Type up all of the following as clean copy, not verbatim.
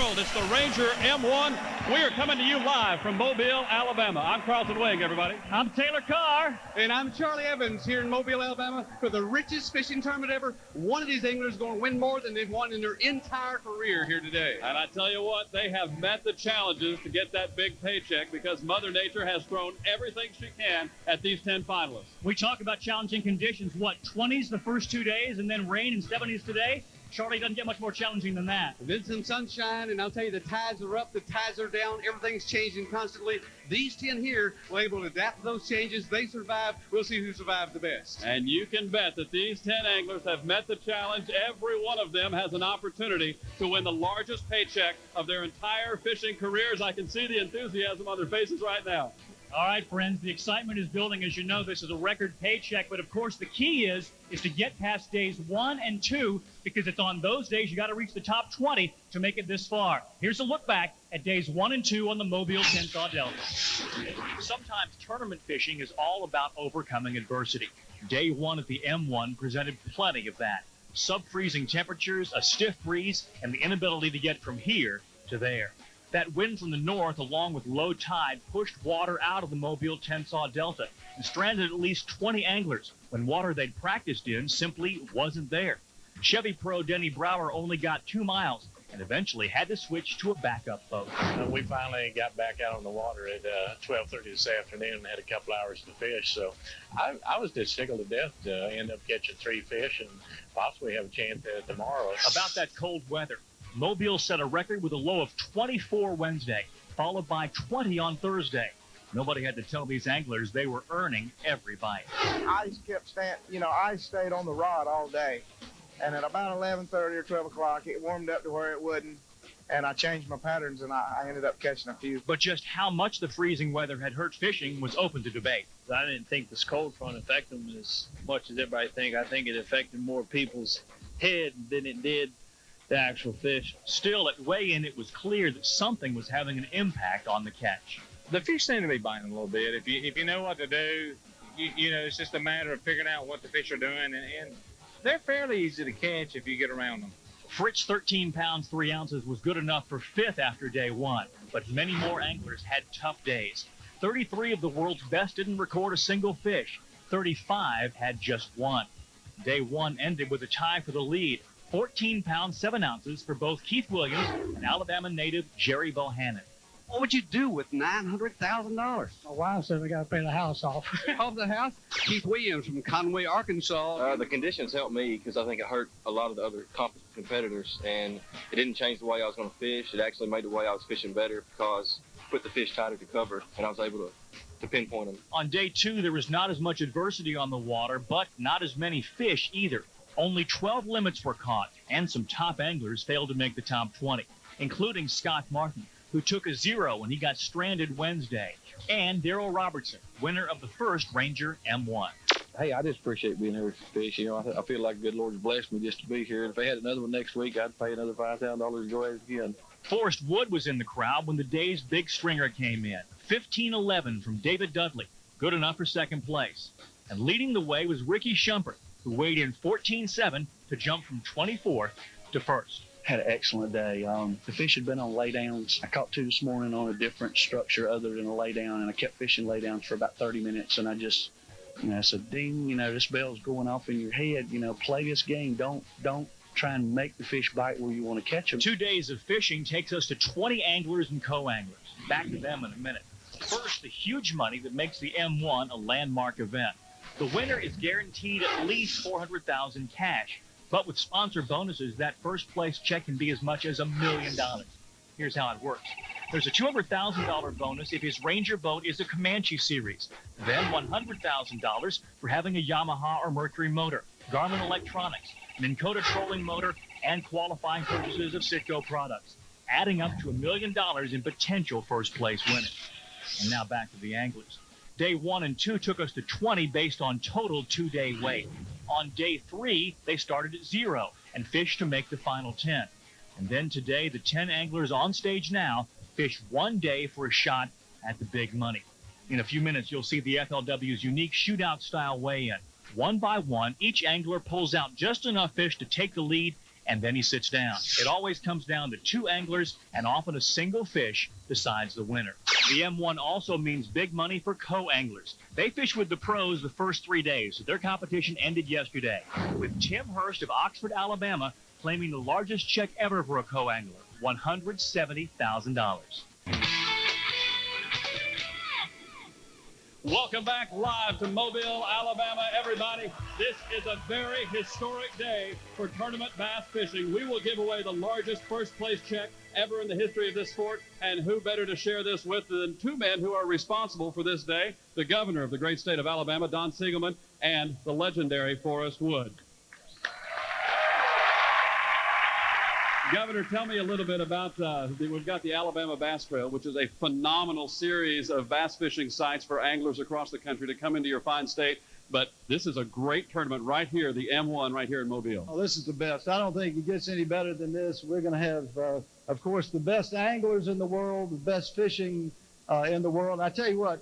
world. It's the Ranger M1. We are coming to you live from Mobile, Alabama. I'm Carlton Wing, everybody. I'm Taylor Carr. And I'm Charlie Evans here in Mobile, Alabama for the richest fishing tournament ever. One of these anglers is going to win more than they've won in their entire career here today. And I tell you what, they have met the challenges to get that big paycheck because Mother Nature has thrown everything she can at these 10 finalists. We talk about challenging conditions. What, 20s the first 2 days and then rain and 70s today? Charlie, doesn't get much more challenging than that. Then some sunshine, and I'll tell you, the tides are up, the tides are down, everything's changing constantly. These 10 here were able to adapt to those changes. They survived. We'll see who survived the best. And you can bet that these 10 anglers have met the challenge. Every one of them has an opportunity to win the largest paycheck of their entire fishing careers. I can see the enthusiasm on their faces right now. All right, friends, the excitement is building. As you know, this is a record paycheck, but of course the key is to get past days 1 and 2, because it's on those days you got to reach the top 20 to make it this far. Here's a look back at days 1 and 2 on the Mobile Tensaw Delta. Sometimes tournament fishing is all about overcoming adversity. Day 1 at the M1 presented plenty of that. Sub-freezing temperatures, a stiff breeze, and the inability to get from here to there. That wind from the north, along with low tide, pushed water out of the Mobile Tensaw Delta and stranded at least 20 anglers when water they'd practiced in simply wasn't there. Chevy pro Denny Brower only got 2 miles and eventually had to switch to a backup boat. We finally got back out on the water at 12:30 this afternoon and had a couple hours to fish. So I was just tickled to death to end up catching 3 fish and possibly have a chance tomorrow. About that cold weather, Mobile set a record with a low of 24 Wednesday, followed by 20 on Thursday. Nobody had to tell these anglers they were earning every bite. Ice stayed on the rod all day. And at about 11:30 or 12 o'clock, it warmed up to where it wouldn't. And I changed my patterns, and I ended up catching a few. But just how much the freezing weather had hurt fishing was open to debate. I didn't think this cold front affected them as much as everybody think. I think it affected more people's head than it did the actual fish. Still, at weigh-in, it was clear that something was having an impact on the catch. The fish seem to be biting a little bit. If you know what to do, you know, it's just a matter of figuring out what the fish are doing, and they're fairly easy to catch if you get around them. Fritz 13 pounds 3 ounces was good enough for 5th after day 1, but many more anglers had tough days. 33 of the world's best didn't record a single fish. 35 had just 1. Day 1 ended with a tie for the lead. 14 pounds 7 ounces for both Keith Williams and Alabama native Jerry Bohannon. What would you do with $900,000? My wife said we got to pay the house off. Off the house? Keith Williams from Conway, Arkansas. The conditions helped me because I think it hurt a lot of the other competitors, and it didn't change the way I was going to fish. It actually made the way I was fishing better because I put the fish tighter to cover, and I was able to pinpoint them. On day 2, there was not as much adversity on the water, but not as many fish either. Only 12 limits were caught, and some top anglers failed to make the top 20, including Scott Martin, who took a 0 when he got stranded Wednesday, and Darrell Robertson, winner of the first Ranger M1. Hey, I just appreciate being here to fish. You know, I feel like the good Lord's blessed me just to be here. If they had another one next week, I'd pay another $5,000 to go at it again. Forrest Wood was in the crowd when the day's big stringer came in. 15-11 from David Dudley, good enough for second place. And leading the way was Ricky Shumpert, who weighed in 14.7 to jump from 24th to first. Had an excellent day. The fish had been on laydowns. I caught 2 this morning on a different structure other than a laydown, and I kept fishing laydowns for about 30 minutes, and I just, I said, ding, this bell's going off in your head. Play this game. Don't try and make the fish bite where you want to catch them. 2 days of fishing takes us to 20 anglers and co-anglers. Back to them in a minute. First, the huge money that makes the M1 a landmark event. The winner is guaranteed at least $400,000 cash. But with sponsor bonuses, that first place check can be as much as $1 million. Here's how it works. There's a $200,000 bonus if his Ranger boat is a Comanche series. Then $100,000 for having a Yamaha or Mercury motor, Garmin electronics, Minn Kota trolling motor, and qualifying purchases of Citgo products, adding up to $1 million in potential first place winnings. And now back to the anglers. Day 1 and 2 took us to 20 based on total 2-day weight. On day 3, they started at 0 and fished to make the final 10. And then today, the 10 anglers on stage now fish 1 day for a shot at the big money. In a few minutes, you'll see the FLW's unique shootout-style weigh-in. One by one, each angler pulls out just enough fish to take the lead and then he sits down. It always comes down to 2 anglers, and often a single fish decides the winner. The M1 also means big money for co-anglers. They fish with the pros the first 3 days, so their competition ended yesterday, with Tim Hurst of Oxford, Alabama, claiming the largest check ever for a co-angler, $170,000. Welcome back live to Mobile, Alabama, everybody. This is a very historic day for tournament bass fishing. We will give away the largest first place check ever in the history of this sport, and who better to share this with than 2 men who are responsible for this day, the governor of the great state of Alabama, Don Siegelman, and the legendary Forrest Wood. Governor, tell me a little bit about, we've got the Alabama Bass Trail, which is a phenomenal series of bass fishing sites for anglers across the country to come into your fine state. But this is a great tournament right here, the M1 right here in Mobile. Oh, this is the best. I don't think it gets any better than this. We're going to have, of course, the best anglers in the world, the best fishing in the world. I tell you what,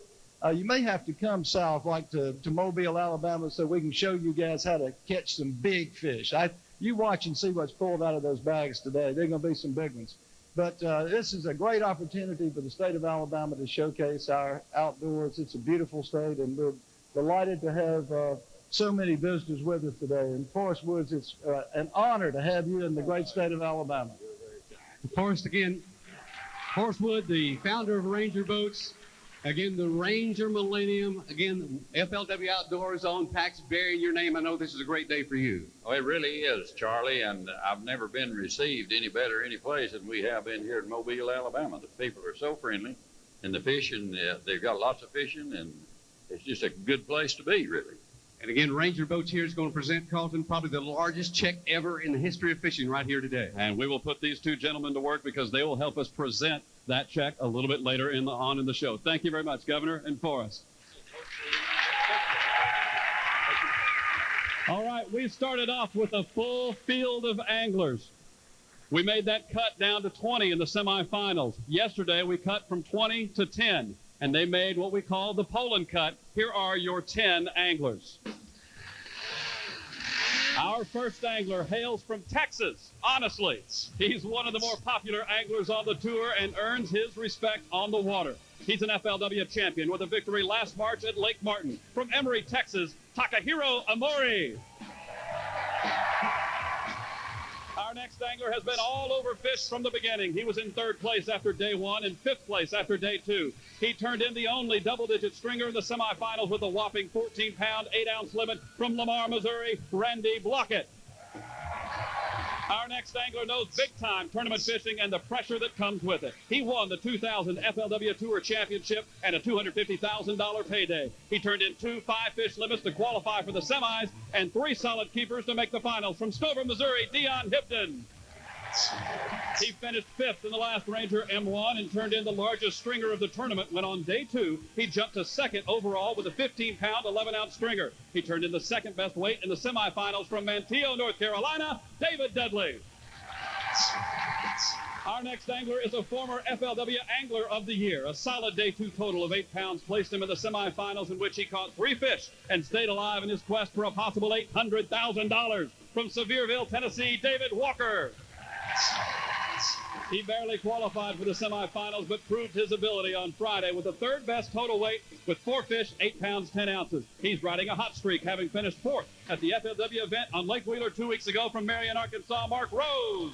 you may have to come south, like to Mobile, Alabama, so we can show you guys how to catch some big fish. You watch and see what's pulled out of those bags today. They're going to be some big ones. But this is a great opportunity for the state of Alabama to showcase our outdoors. It's a beautiful state, and we're delighted to have so many visitors with us today. And Forrest Woods, it's an honor to have you in the great state of Alabama. Forrest, again, Forrest Wood, the founder of Ranger Boats. Again, the Ranger Millennium. Again, FLW Outdoors on Pax bearing your name. I know this is a great day for you. Oh, it really is, Charlie, and I've never been received any better any place than we have in here in Mobile, Alabama. The people are so friendly, and the fishing, they've got lots of fishing, and it's just a good place to be, really. And again, Ranger Boats here is going to present Carlton probably the largest check ever in the history of fishing right here today. And we will put these 2 gentlemen to work because they will help us present that check a little bit later on in the show. Thank you very much, Governor and Forrest. All right, we started off with a full field of anglers. We made that cut down to 20 in the semifinals. Yesterday, we cut from 20 to 10, and they made what we call the Poland cut. Here are your 10 anglers. Our first angler hails from Texas, honestly. He's one of the more popular anglers on the tour and earns his respect on the water. He's an FLW champion with a victory last March at Lake Martin. From Emory, Texas, Takahiro Amori. Our next angler has been all over fish from the beginning. He was in 3rd place after day 1 and 5th place after day 2. He turned in the only double-digit stringer in the semifinals with a whopping 14-pound, 8-ounce limit from Lamar, Missouri, Randy Blockett. Our next angler knows big-time tournament fishing and the pressure that comes with it. He won the 2000 FLW Tour Championship and a $250,000 payday. He turned in 2 5-fish limits to qualify for the semis and 3 solid keepers to make the finals. From Stover, Missouri, Dion Hipton. He finished 5th in the last Ranger M1 and turned in the largest stringer of the tournament when on day 2, he jumped to 2nd overall with a 15-pound, 11-ounce stringer. He turned in the 2nd best weight in the semifinals from Manteo, North Carolina, David Dudley. Our next angler is a former FLW Angler of the Year. A solid day 2 total of 8 pounds placed him in the semifinals in which he caught 3 fish and stayed alive in his quest for a possible $800,000. From Sevierville, Tennessee, David Walker. He barely qualified for the semifinals, but proved his ability on Friday with the 3rd best total weight with 4 fish, 8 pounds, 10 ounces. He's riding a hot streak, having finished 4th at the FLW event on Lake Wheeler 2 weeks ago from Marion, Arkansas, Mark Rose.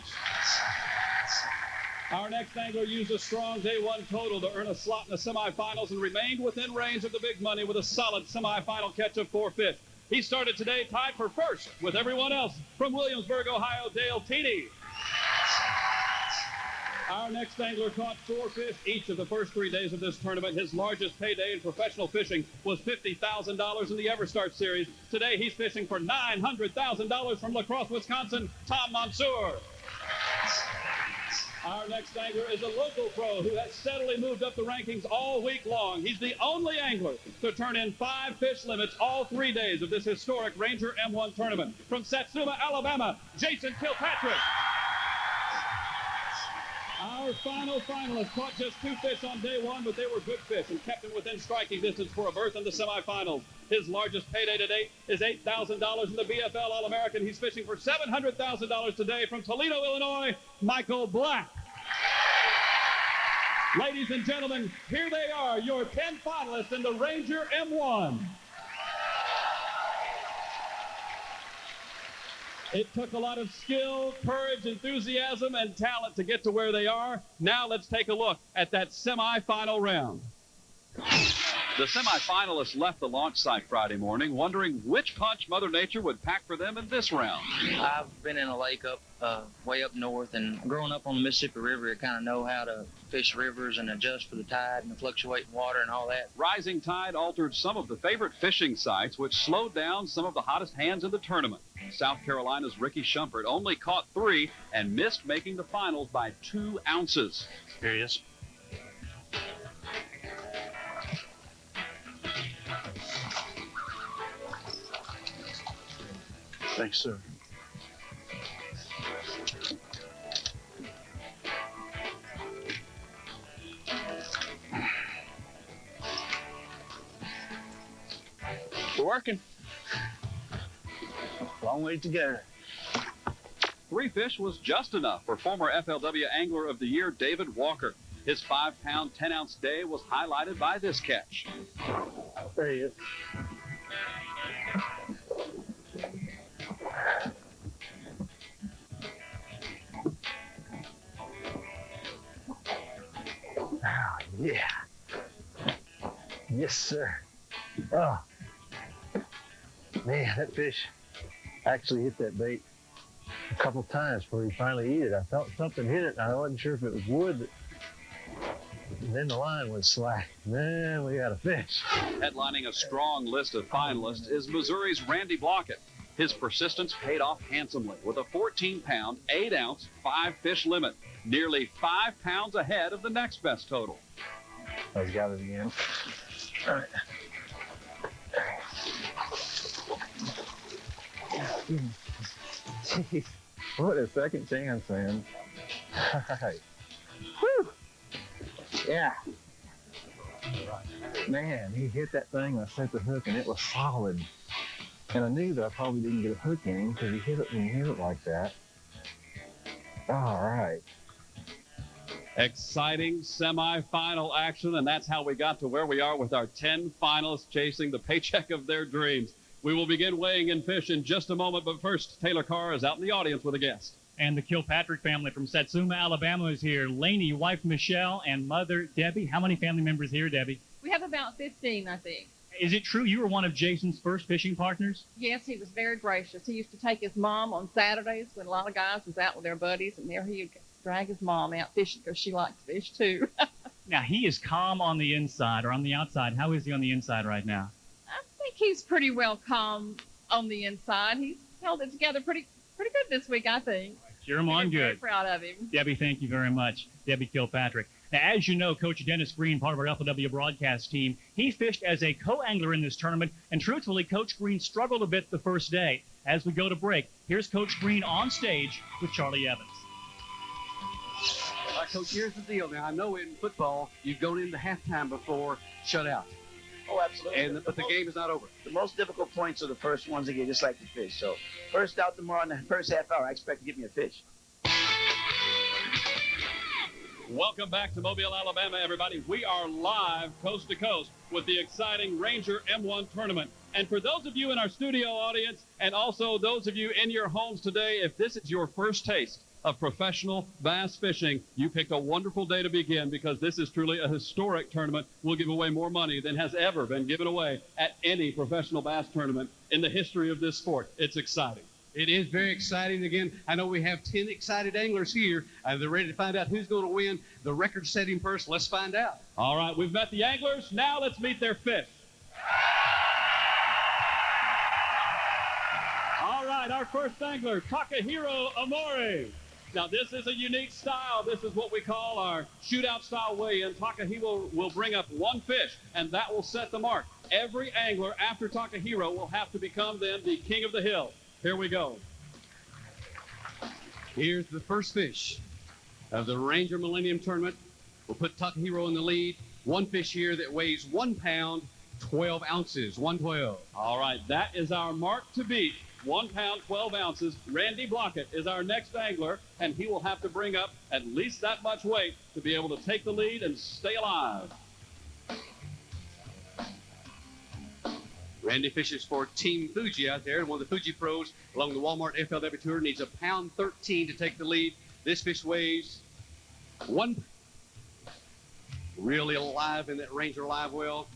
Our next angler used a strong day 1 total to earn a slot in the semifinals and remained within range of the big money with a solid semifinal catch of 4 fish. He started today tied for 1st with everyone else. From Williamsburg, Ohio, Dale Teedy. Our next angler caught 4 fish each of the first 3 days of this tournament. His largest payday in professional fishing was $50,000 in the Everstart Series. Today, he's fishing for $900,000 from La Crosse, Wisconsin, Tom Mansour. Our next angler is a local pro who has steadily moved up the rankings all week long. He's the only angler to turn in 5 fish limits all 3 days of this historic Ranger M1 tournament. From Satsuma, Alabama, Jason Kilpatrick. Our final finalist caught just 2 fish on day 1, but they were good fish and kept him within striking distance for a berth in the semifinals. His largest payday to date is $8,000 in the BFL All-American. He's fishing for $700,000 today from Toledo, Illinois, Michael Black. Ladies and gentlemen, here they are, your 10 finalists in the Ranger M1. It took a lot of skill, courage, enthusiasm, and talent to get to where they are. Now let's take a look at that semifinal round. The semifinalists left the launch site Friday morning wondering which punch Mother Nature would pack for them in this round. I've been in a lake way up north, and growing up on the Mississippi River, I kind of know how to fish rivers and adjust for the tide and the fluctuating water and all that. Rising tide altered some of the favorite fishing sites, which slowed down some of the hottest hands in the tournament. South Carolina's Ricky Shumpert only caught 3 and missed making the finals by 2 ounces. Here he is. Thanks, sir. We're working. Long way to go. 3 fish was just enough for former FLW Angler of the Year David Walker. His 5-pound, 10-ounce day was highlighted by this catch. There he is. Oh, yeah. Yes, sir. Oh, man, that fish actually hit that bait a couple times before he finally ate it. I felt something hit it, and I wasn't sure if it was wood. And then the line was slack. Man, we got a fish. Headlining a strong list of finalists is Missouri's Randy Blockett. His persistence paid off handsomely with a 14-pound, 8-ounce, 5-fish limit, nearly 5 pounds ahead of the next best total. Let's got it again. All right. Jeez, what a second chance, man. Whew. Yeah. Man, he hit that thing, I set the hook, and it was solid. And I knew that I probably didn't get a hook in him because he hit it when you hit it like that. All right. Exciting semifinal action, and that's how we got to where we are with our 10 finalists chasing the paycheck of their dreams. We will begin weighing in fish in just a moment, but first, Taylor Carr is out in the audience with a guest. And the Kilpatrick family from Satsuma, Alabama is here. Laney, wife Michelle, and mother Debbie. How many family members here, Debbie? We have about 15, I think. Is it true you were one of Jason's first fishing partners? Yes, he was very gracious. He used to take his mom on Saturdays when a lot of guys was out with their buddies, and there he would drag his mom out fishing because she likes to fish too. Now, he is calm on the inside or on the outside. How is he on the inside right now? I think he's pretty well calm on the inside. He's held it together pretty good this week, I think. Cheer him on Very good. proud of him. Debbie, thank you very much. Debbie Kilpatrick. Now, as you know, Coach Dennis Green, part of our FLW broadcast team, he fished as a co-angler in this tournament, and truthfully, Coach Green struggled a bit the first day. As we go to break, here's Coach Green on stage with Charlie Evans. All right, Coach, here's the deal. Now, I know in football, you've gone into halftime before shut out. Oh, absolutely. But the game is not over. The most difficult points are the first ones to get, just like the fish. So, first out tomorrow in the first half hour, I expect to get me a fish. Welcome back to Mobile, Alabama, everybody. We are live coast to coast with the exciting Ranger M1 tournament. And for those of you in our studio audience and also those of you in your homes today, if this is your first taste of professional bass fishing, you picked a wonderful day to begin because this is truly a historic tournament. We'll give away more money than has ever been given away at any professional bass tournament in the history of this sport. It's exciting. It is very exciting. Again, I know we have 10 excited anglers here. They're ready to find out who's going to win the record-setting purse. Let's find out. All right, we've met the anglers. Now let's meet their fish. All right, our first angler, Takahiro Amori. Now, this is a unique style. This is what we call our shootout style weigh-in. Takahiro will bring up one fish, and that will set the mark. Every angler after Takahiro will have to become then the king of the hill. Here we go. Here's the first fish of the Ranger Millennium Tournament. We'll put Takahiro in the lead. One fish here that weighs 1 pound, 12 ounces, 112. All right, that is our mark to beat. 1 pound, 12 ounces. Randy Blockett is our next angler, and he will have to bring up at least that much weight to be able to take the lead and stay alive. Randy fishes for Team Fuji out there. One of the Fuji pros along the Walmart FLW Tour needs a pound 13 to take the lead. This fish weighs really alive in that Ranger live well.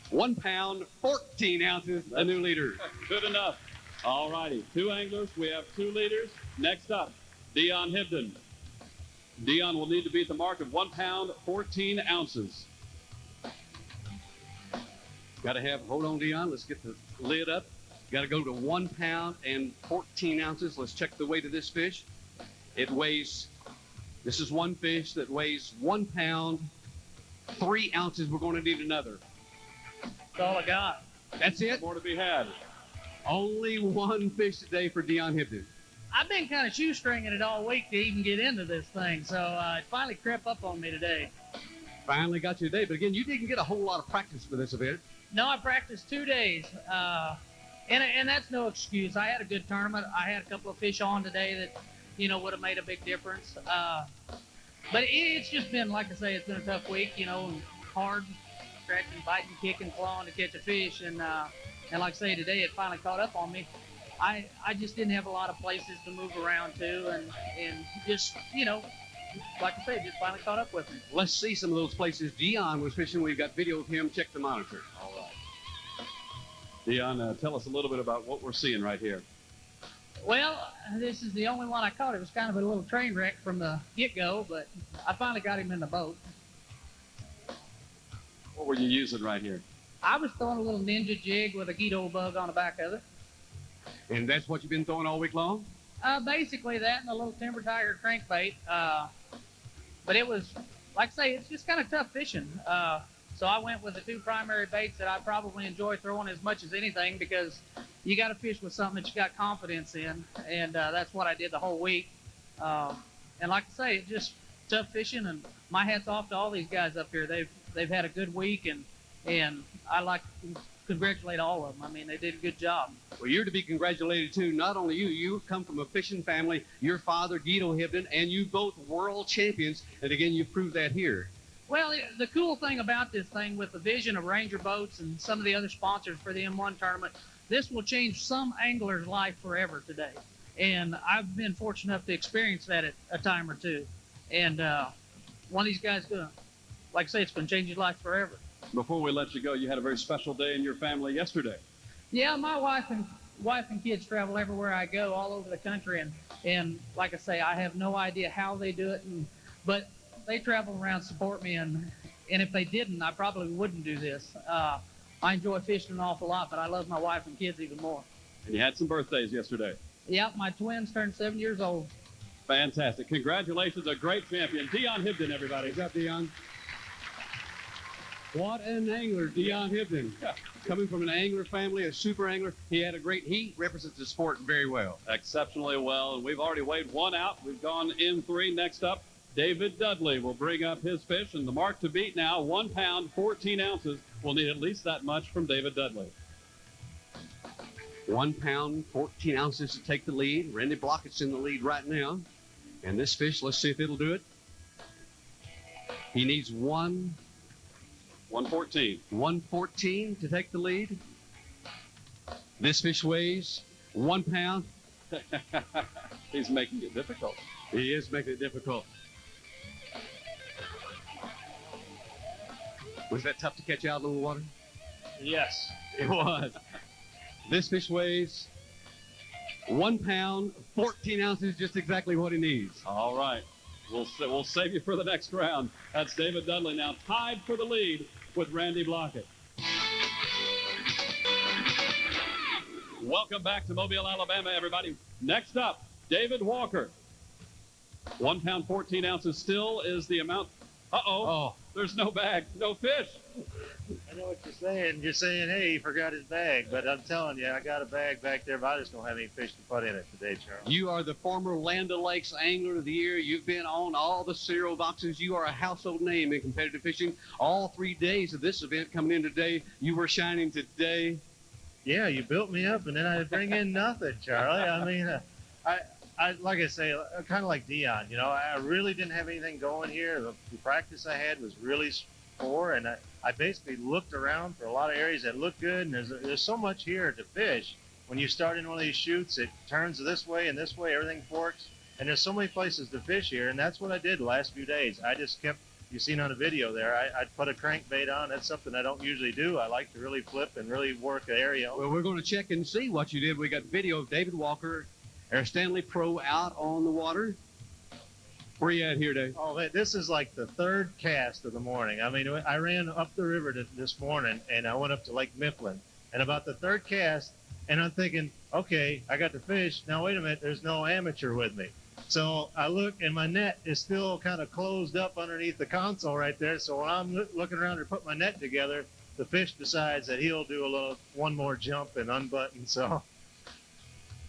1 pound, 14 ounces, a new leader. Good enough. All righty, 2 anglers. We have 2 leaders. Next up, Dion Hibden. Dion will need to beat the mark of 1 pound, 14 ounces. Got to hold on, Dion. Let's get the lid up. Got to go to 1 pound and 14 ounces. Let's check the weight of this fish. This is one fish that weighs 1 pound, 3 ounces. We're going to need another. That's all I got. That's it? More to be had. Only 1 fish today for Dion Hibden. I've been kind of shoestringing it all week to even get into this thing, so it finally crept up on me today. Finally got you today, but again, you didn't get a whole lot of practice for this event. No, I practiced 2 days, and that's no excuse. I had a good tournament. I had a couple of fish on today that, would have made a big difference. But it's just been, like I say, it's been a tough week, hard, scratching, biting, kicking, clawing to catch a fish, and like I say, today it finally caught up on me. I just didn't have a lot of places to move around to, and just, like I say, it just finally caught up with me. Let's see some of those places Dion was fishing. We've got video of him. Check the monitor. All right. Dion, tell us a little bit about what we're seeing right here. Well, this is the only one I caught. It was kind of a little train wreck from the get-go, but I finally got him in the boat. What were you using right here? I was throwing a little ninja jig with a Guido bug on the back of it. And that's what you've been throwing all week long? Basically that and a little Timber Tiger crankbait. But it was, like I say, it's just kind of tough fishing. So I went with the 2 primary baits that I probably enjoy throwing as much as anything, because you got to fish with something that you got confidence in, and that's what I did the whole week. And like I say, it's just tough fishing, and my hat's off to all these guys up here. They've had a good week, and I like to congratulate all of them. I mean, they did a good job. Well, you're to be congratulated too. Not only you come from a fishing family. Your father, Guido Hibden, and you both world champions. And again, you proved that here. Well, the cool thing about this thing, with the vision of Ranger Boats and some of the other sponsors for the M1 tournament, this will change some angler's life forever today. And I've been fortunate enough to experience that at a time or two. And one of these guys, like I say, it's going to change his life forever. Before we let you go, you had a very special day in your family yesterday. Yeah, my wife and kids travel everywhere I go, all over the country, and like I say, I have no idea how they do it, but they travel around, support me, and if they didn't, I probably wouldn't do this. I enjoy fishing an awful lot, but I love my wife and kids even more. And you had some birthdays yesterday. Yep, my twins turned 7 years old. Fantastic. Congratulations, a great champion. Dion Hibden, everybody. What's up, Dion? What an angler, Dion Hibden. Coming from an angler family, a super angler, he represents the sport very well. Exceptionally well, and we've already weighed 1 out. We've gone in 3. Next up, David Dudley will bring up his fish, and the mark to beat now, 1 pound, 14 ounces. We'll need at least that much from David Dudley. 1 pound, 14 ounces to take the lead. Randy Blockett's in the lead right now. And this fish, let's see if it'll do it. He needs 114. 114 to take the lead. This fish weighs 1 pound. He's making it difficult. He is making it difficult. Was that tough to catch out in the water? Yes. It was. This fish weighs 1 pound, 14 ounces, just exactly what he needs. All right. We'll save you for the next round. That's David Dudley now tied for the lead with Randy Blockett. Welcome back to Mobile, Alabama, everybody. Next up, David Walker. 1 pound, 14 ounces still is the amount Uh-oh. There's no bag, no fish. I know what you're saying. You're saying, hey, he forgot his bag. But I'm telling you, I got a bag back there, but I just don't have any fish to put in it today, Charles. You are the former Land O'Lakes Angler of the Year. You've been on all the cereal boxes. You are a household name in competitive fishing. All 3 days of this event coming in today, you were shining today. Yeah, you built me up, and then I bring in nothing, Charlie. I mean, I like I say, kind of like Dion. You know, I really didn't have anything going here. The practice I had was really poor, and I basically looked around for a lot of areas that looked good. And there's so much here to fish. When you start in one of these chutes, it turns this way and this way. Everything forks, and there's so many places to fish here. And that's what I did the last few days. I just kept. You seen on the video there, I'd put a crankbait on. That's something I don't usually do. I like to really flip and really work the area. Well, we're going to check and see what you did. We got video of David Walker, Air Stanley Pro, out on the water. Where you at here, Dave? Oh, this is like the third cast of the morning. I mean, I ran up the river this morning, and I went up to Lake Mifflin. And about the third cast, and I'm thinking, okay, I got the fish. Now, wait a minute, there's no amateur with me. So I look, and my net is still kind of closed up underneath the console right there. So when I'm looking around to put my net together, the fish decides that he'll do one more jump and unbutton. So,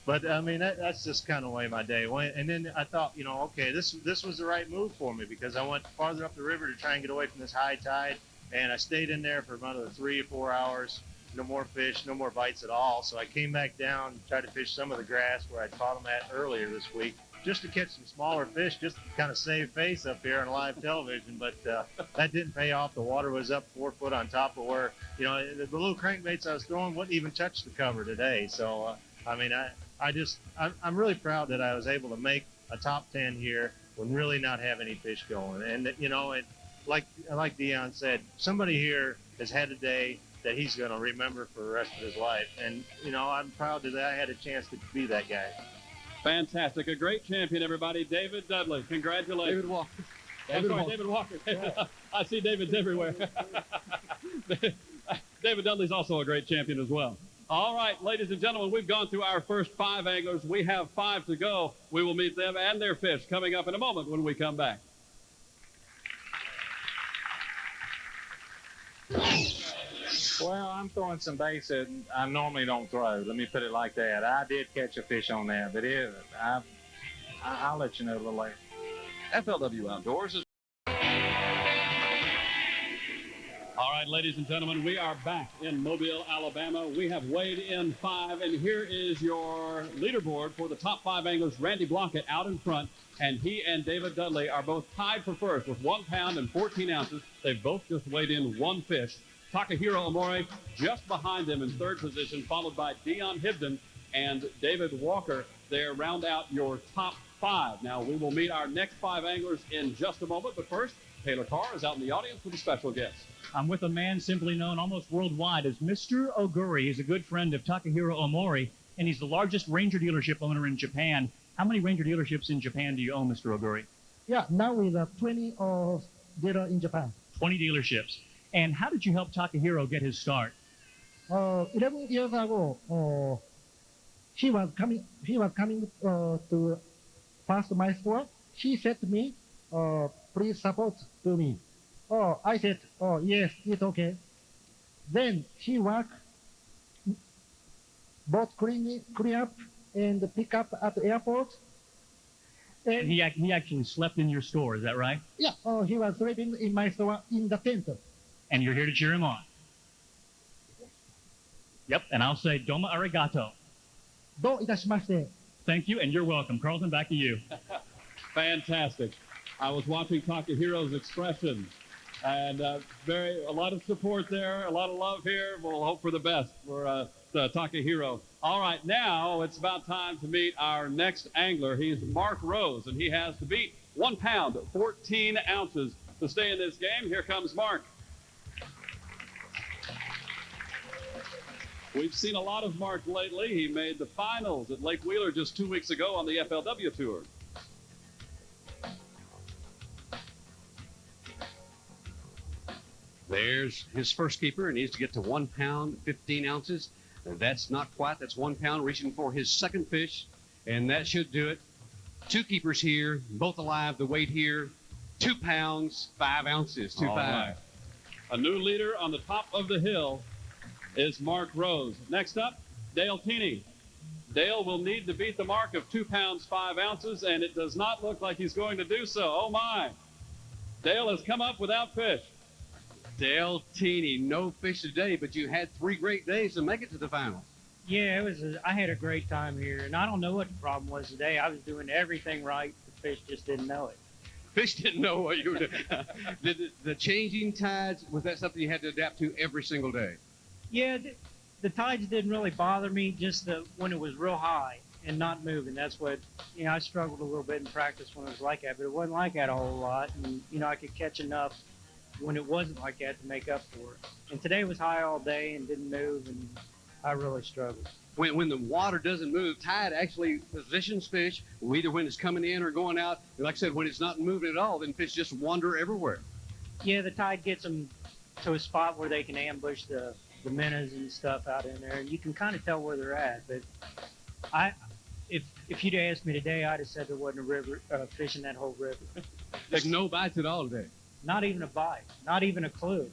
but I mean, that's just kind of the way my day went. And then I thought, you know, okay, this was the right move for me, because I went farther up the river to try and get away from this high tide. And I stayed in there for about 3 or 4 hours. No more fish, no more bites at all. So I came back down, tried to fish some of the grass where I'd caught them at earlier this week, just to catch some smaller fish, just to kind of save face up here on live television. But that didn't pay off. The water was up 4 foot on top of where, you know, the little crankbaits I was throwing wouldn't even touch the cover today. So, I mean, I'm really proud that I was able to make a top 10 here when really not have any fish going. And, you know, like Dion said, somebody here has had a day that he's going to remember for the rest of his life. And, you know, I'm proud that I had a chance to be that guy. Fantastic. A great champion, everybody. David Dudley. Congratulations. David Walker. David Walker. I see Davids everywhere. David Dudley's also a great champion as well. All right, ladies and gentlemen, we've gone through our first 5 anglers. We have 5 to go. We will meet them and their fish coming up in a moment when we come back. Well, I'm throwing some baits that I normally don't throw. Let me put it like that. I did catch a fish on that, but I'll let you know a little later. FLW Outdoors is... All right, ladies and gentlemen, we are back in Mobile, Alabama. We have weighed in 5, and here is your leaderboard for the top 5 anglers. Randy Blockett out in front, and he and David Dudley are both tied for first with 1 pound and 14 ounces. They've both just weighed in 1 fish. Takahiro Omori just behind them in 3rd position, followed by Dion Hibden and David Walker. They round out your top 5. Now, we will meet our next 5 anglers in just a moment, but first, Taylor Carr is out in the audience with a special guest. I'm with a man simply known almost worldwide as Mr. Oguri. He's a good friend of Takahiro Omori, and he's the largest Ranger dealership owner in Japan. How many Ranger dealerships in Japan do you own, Mr. Oguri? Yeah, now we have 20 dealers in Japan. 20 dealerships. And how did you help Takahiro get his start? 11 years ago, he was coming to pass my store. He said to me, please support to me. Oh, I said, oh, yes, it's okay. Then he worked both clean up and pick up at the airport. And he actually slept in your store, is that right? Yeah, he was sleeping in my store in the tent. And you're here to cheer him on. Yep, and I'll say domo arigato. Do itashimashite. Thank you, and you're welcome. Carlton, back to you. Fantastic. I was watching Takahiro's expression, and a lot of support there, a lot of love here. We'll hope for the best for Takahiro. All right, now it's about time to meet our next angler. He's Mark Rose, and he has to beat 1 pound, 14 ounces to stay in this game. Here comes Mark. We've seen a lot of Mark lately. He made the finals at Lake Wheeler just 2 weeks ago on the FLW Tour. There's his first keeper. He needs to get to 1 pound, 15 ounces. That's not quite. That's 1 pound, reaching for his second fish, and that should do it. 2 keepers here, both alive. The weight here, 2 pounds, 5 ounces, 2.5. All right. A new leader on the top of the hill is Mark Rose. Next up, Dale Teeney. Dale will need to beat the mark of 2 pounds, 5 ounces, and it does not look like he's going to do so. Oh, my. Dale has come up without fish. Dale Teeney, no fish today, but you had 3 great days to make it to the finals. Yeah, I had a great time here, and I don't know what the problem was today. I was doing everything right. The fish just didn't know it. Fish didn't know what you were doing. The changing tides, was that something you had to adapt to every single day? Yeah, the tides didn't really bother me, just when it was real high and not moving. That's what, I struggled a little bit in practice when it was like that, but it wasn't like that a whole lot. And, I could catch enough when it wasn't like that to make up for it. And today was high all day and didn't move, and I really struggled. When the water doesn't move, tide actually positions fish, either when it's coming in or going out. And like I said, when it's not moving at all, then fish just wander everywhere. Yeah, the tide gets them to a spot where they can ambush the minnows and stuff out in there, and you can kind of tell where they're at. But if you'd asked me today, I'd have said there wasn't a river fish in that whole river. There's no bites at all today. Not even a bite, not even a clue.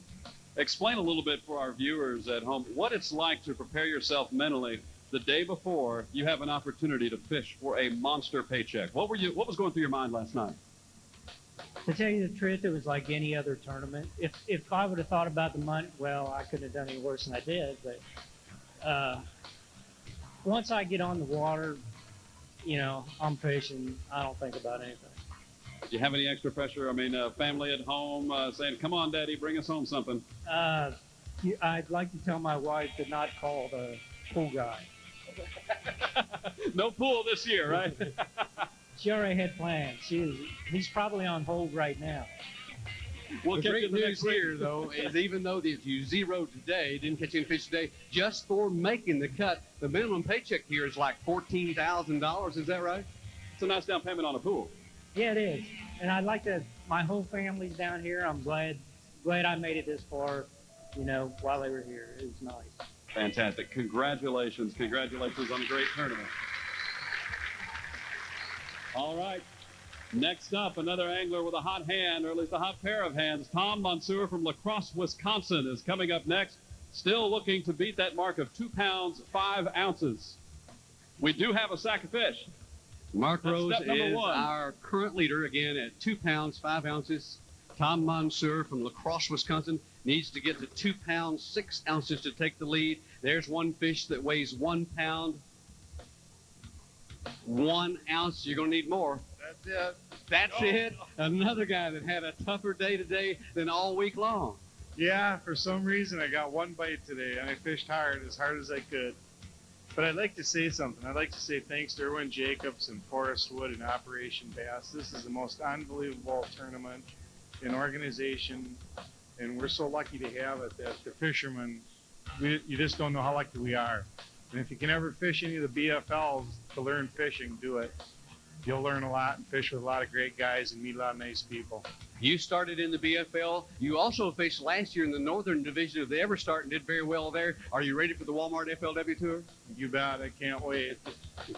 Explain a little bit for our viewers at home what it's like to prepare yourself mentally the day before you have an opportunity to fish for a monster paycheck. What was going through your mind last night? To tell you the truth, it was like any other tournament. If I would have thought about the money, well, I couldn't have done any worse than I did. But once I get on the water, I'm fishing. I don't think about anything. Do you have any extra pressure? I mean, family at home saying, "Come on, Daddy, bring us home something." I'd like to tell my wife to not call the pool guy. No pool this year, right? She already had plans. He's probably on hold right now. The great news here, though, is even though if you zeroed today, didn't catch any fish today, just for making the cut, the minimum paycheck here is like $14,000. Is that right? It's a nice down payment on a pool. Yeah, it is. And I'd like to, my whole family's down here. I'm glad I made it this far, while they were here. It was nice. Fantastic. Congratulations. Congratulations on a great tournament. All right. Next up, another angler with a hot hand, or at least a hot pair of hands. Tom Mansour from La Crosse, Wisconsin is coming up next, still looking to beat that mark of 2 pounds, 5 ounces. We do have a sack of fish. Mark That's Rose step number is 1. our current leader, again, at 2 pounds, 5 ounces. Tom Mansour from La Crosse, Wisconsin, needs to get to 2 pounds, 6 ounces to take the lead. There's one fish that weighs 1 pound, 1 ounce. You're going to need more. That's it. That's it. Another guy that had a tougher day today than all week long. Yeah, for some reason I got 1 bite today, and I fished hard as I could. But I'd like to say something. I'd like to say thanks to Erwin Jacobs and Forrest Wood and Operation Bass. This is the most unbelievable tournament in organization, and we're so lucky to have it that the fishermen, you just don't know how lucky we are. And if you can ever fish any of the BFLs to learn fishing, do it. You'll learn a lot and fish with a lot of great guys and meet a lot of nice people. You started in the BFL. You also fished last year in the Northern Division of the EverStart and did very well there. Are you ready for the Walmart FLW Tour? You bet. I can't wait.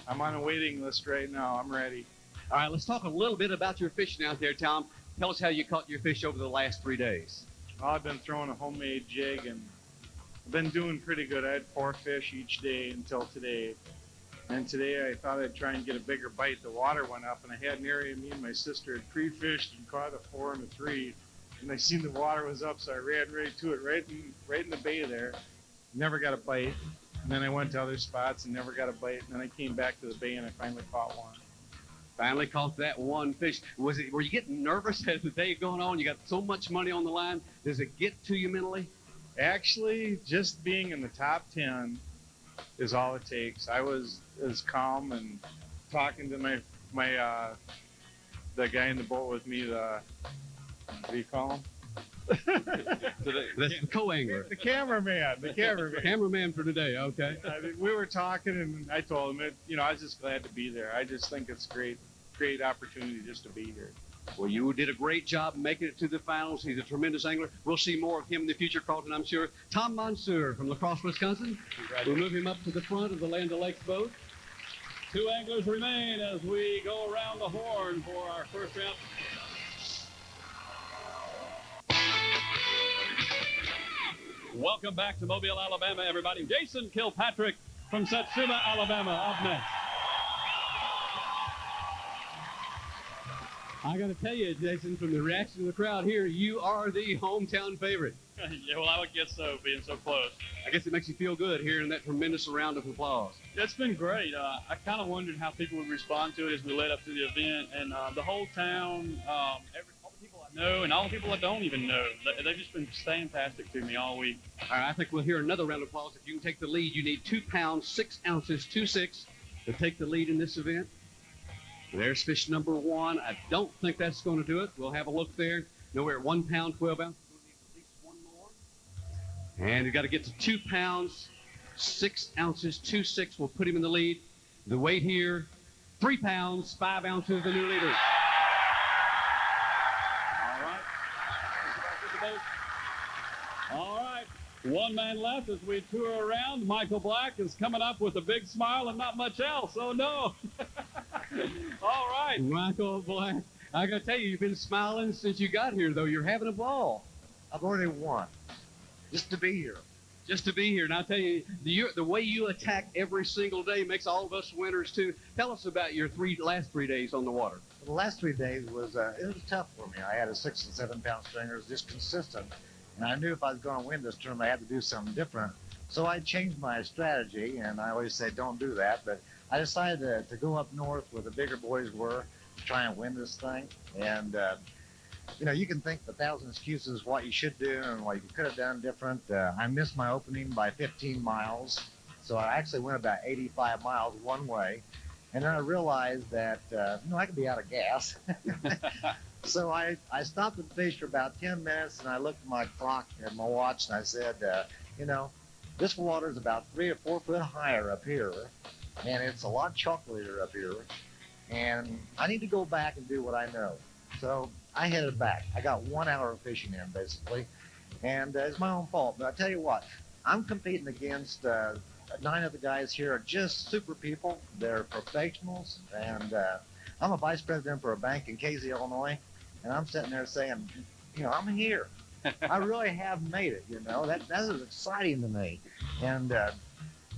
I'm on a waiting list right now. I'm ready. All right, let's talk a little bit about your fishing out there, Tom. Tell us how you caught your fish over the last 3 days. Well, I've been throwing a homemade jig, and I've been doing pretty good. I had 4 fish each day until today. And today I thought I'd try and get a bigger bite. The water went up, and I had an area me and my sister had pre-fished and caught a 4 and a 3. And I seen the water was up, so I ran right to it, right in the bay there. Never got a bite. And then I went to other spots and never got a bite. And then I came back to the bay, and I finally caught one. Finally caught that one fish. Were you getting nervous as the day going on? You got so much money on the line. Does it get to you mentally? Actually, just being in the top 10 is all it takes. I was as calm and talking to the guy in the boat with me, what do you call him? That's the co-angler. The cameraman. The cameraman for today, okay. We were talking, and I told him, I was just glad to be there. I just think it's great opportunity just to be here. Well, you did a great job making it to the finals. He's a tremendous angler. We'll see more of him in the future, Carlton, I'm sure. Tom Mansour from La Crosse, Wisconsin. We'll move him up to the front of the Land O'Lakes boat. 2 anglers remain as we go around the horn for our first round. Welcome back to Mobile, Alabama, everybody. Jason Kilpatrick from Satsuma, Alabama, up next. I got to tell you, Jason, from the reaction of the crowd here, you are the hometown favorite. Yeah, well, I would guess so, being so close. I guess it makes you feel good hearing that tremendous round of applause. It's been great. I kind of wondered how people would respond to it as we led up to the event, and the whole town, all the people I know, and all the people I don't even know, they've just been fantastic to me all week. All right, I think we'll hear another round of applause. If you can take the lead, you need 2 pounds, 6 ounces, 2-6 to take the lead in this event. There's fish number 1. I don't think that's going to do it. We'll have a look there. No, we're at 1 pound, 12 ounces. We'll need at least 1 more. And we've got to get to 2 pounds, 6 ounces, 2-6. We'll put him in the lead. The weight here, 3 pounds, 5 ounces, the new leader. All right, 1 man left as we tour around. Michael Black is coming up with a big smile and not much else. Oh, no. All right. Michael Black, I got to tell you, you've been smiling since you got here, though. You're having a ball. I've already won. Just to be here. Just to be here. And I'll tell you, the way you attack every single day makes all of us winners, too. Tell us about your last 3 days on the water. The last 3 days was tough for me. I had a 6 and 7 pound stringer. It was just consistent. And I knew if I was going to win this tournament, I had to do something different. So I changed my strategy, and I always say don't do that. But I decided to go up north where the bigger boys were to try and win this thing. And, you can think 1,000 excuses what you should do and what you could have done different. I missed my opening by 15 miles. So I actually went about 85 miles one way. And then I realized that, I could be out of gas. So I stopped the fish for about 10 minutes, and I looked at my clock and my watch, and I said, this water is about 3 or 4 foot higher up here, and it's a lot chocolatier up here, and I need to go back and do what I know. So I headed back. I got 1 hour of fishing in, basically, and it's my own fault. But I tell you what, I'm competing against 9 of the guys here are just super people. They're professionals, and I'm a vice president for a bank in Casey, Illinois, and I'm sitting there saying, I'm here. I really have made it, That is exciting to me. And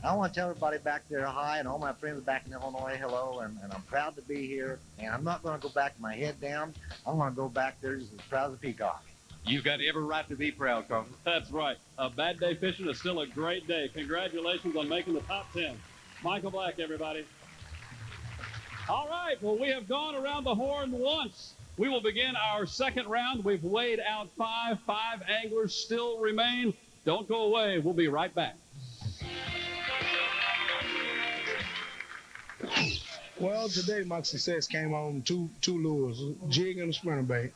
I want to tell everybody back there hi, and all my friends back in Illinois, hello, and I'm proud to be here. And I'm not going to go back with my head down. I'm going to go back there just as proud as a peacock. You've got every right to be proud, Carl. That's right. A bad day fishing is still a great day. Congratulations on making the top 10. Michael Black, everybody. All right, well, we have gone around the horn once. We will begin our second round. We've weighed out 5. 5 anglers still remain. Don't go away. We'll be right back. Well, today my success came on two lures, jig and a spinnerbait.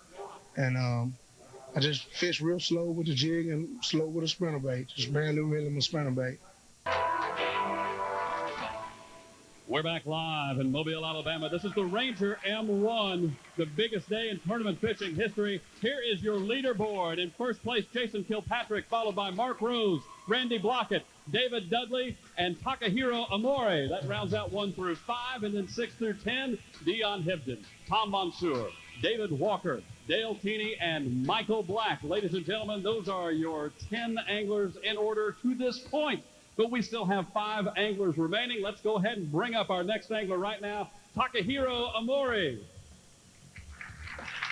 And I just fished real slow with the jig and slow with a spinnerbait. Just barely reeling my spinnerbait. We're back live in Mobile, Alabama. This is the Ranger M1, the biggest day in tournament fishing history. Here is your leaderboard. In first place, Jason Kilpatrick, followed by Mark Rose, Randy Blockett, David Dudley, and Takahiro Amore. That rounds out 1 through 5, and then 6 through 10, Dion Hibden, Tom Monsoor, David Walker, Dale Keeney, and Michael Black. Ladies and gentlemen, those are your 10 anglers in order to this point. But we still have 5 anglers remaining. Let's go ahead and bring up our next angler right now, Takahiro Amore.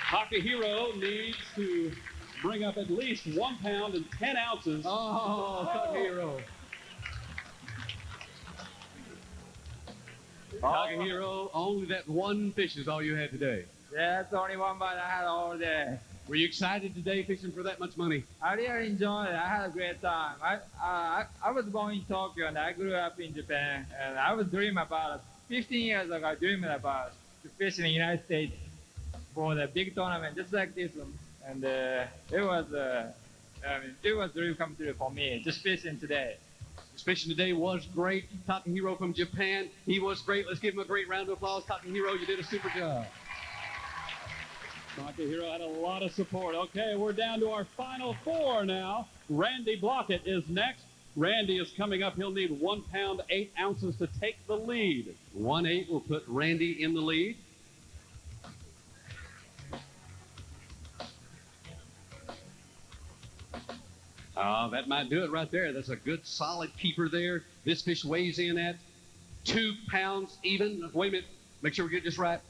Takahiro needs to bring up at least 1 pound and 10 ounces. Oh, Takahiro. Takahiro, only that 1 fish is all you had today. Yeah, that's the only 1 bite I had all day. Were you excited today fishing for that much money? I really enjoyed it. I had a great time. I was born in Tokyo and I grew up in Japan, and I was dreaming about it. 15 years ago, I dreamed about to fish in the United States for the big tournament, just like this one. And it was a dream come true for me, just fishing today. This fishing today was great. Takahiro from Japan, he was great. Let's give him a great round of applause. Takahiro, you did a super job. Takahiro had a lot of support. Okay, we're down to our final 4 now. Randy Blockett is next. Randy is coming up. He'll need 1 pound, 8 ounces to take the lead. 1-8 will put Randy in the lead. That might do it right there. That's a good solid keeper there. This fish weighs in at 2 pounds even. Wait a minute. Make sure we get this right.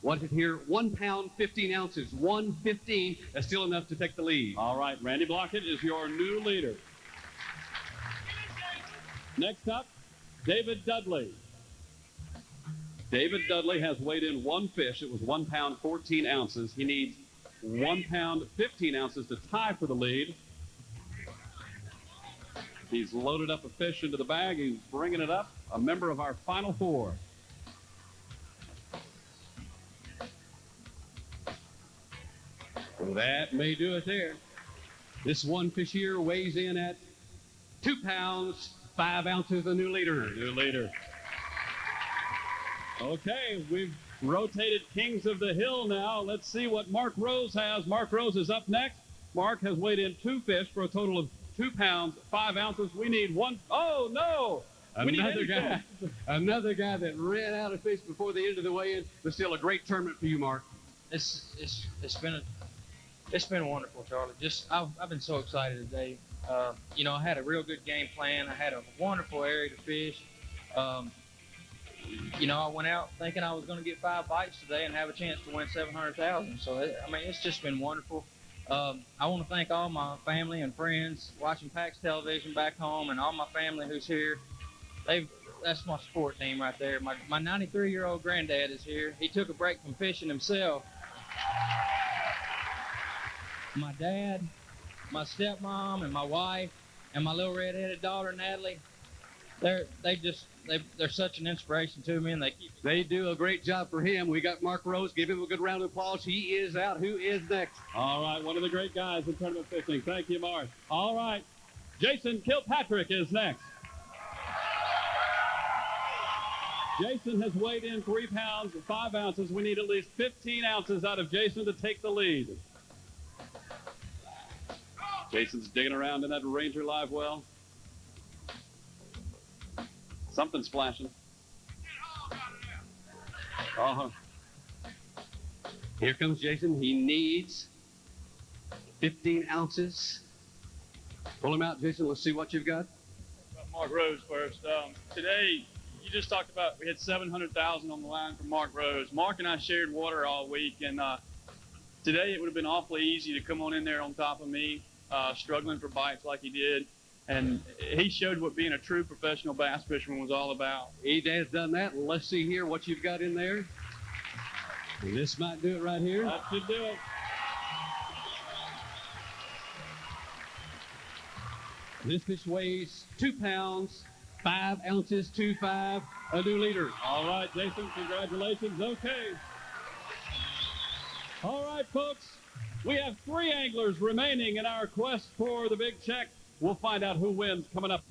Want it here, 1 pound, 15 ounces. 115. That's still enough to take the lead. All right, Randy Blockett is your new leader. Next up, David Dudley. David Dudley has weighed in one fish. It was 1 pound, 14 ounces. He needs 1 pound, 15 ounces to tie for the lead. He's loaded up a fish into the bag. He's bringing it up. A member of our Final Four. That may do it there. This one fish here weighs in at 2 pounds, 5 ounces, a new leader. New leader. Okay, we've rotated Kings of the Hill now. Let's see what Mark Rose has. Mark Rose is up next. Mark has weighed in 2 fish for a total of 2 pounds, 5 ounces. We need one. Oh, no. Another guy that ran out of fish before the end of the weigh-in, but still a great tournament for you, Mark. It's been wonderful, Charlie. I've been so excited today. I had a real good game plan. I had a wonderful area to fish. I went out thinking I was going to get 5 bites today and have a chance to win $700,000. So it's just been wonderful. I want to thank all my family and friends watching PAX television back home, and all my family who's here. That's my support team right there. My 93-year-old granddad is here. He took a break from fishing himself. My dad, my stepmom, and my wife, and my little red-headed daughter, Natalie, they're such an inspiration to me, and they do a great job for him. We got Mark Rose. Give him a good round of applause. He is out. Who is next? All right, one of the great guys in tournament fishing. Thank you, Mark. All right, Jason Kilpatrick is next. Jason has weighed in 3 pounds, 5 ounces. We need at least 15 ounces out of Jason to take the lead. Jason's digging around in that Ranger live well. Something's flashing. Here comes Jason. He needs 15 ounces. Pull him out, Jason. Let's see what you've got. Mark Rose first. Today, you just talked about we had $700,000 on the line for Mark Rose. Mark and I shared water all week, and today it would have been awfully easy to come on in there on top of me, struggling for bites like he did. And he showed what being a true professional bass fisherman was all about. He has done that. Let's see here what you've got in there. This might do it right here. That should do it. This fish weighs 2 pounds, 5 ounces, 2.5, a new leader. All right, Jason, congratulations. Okay. All right, folks, we have 3 anglers remaining in our quest for the big check. We'll find out who wins coming up.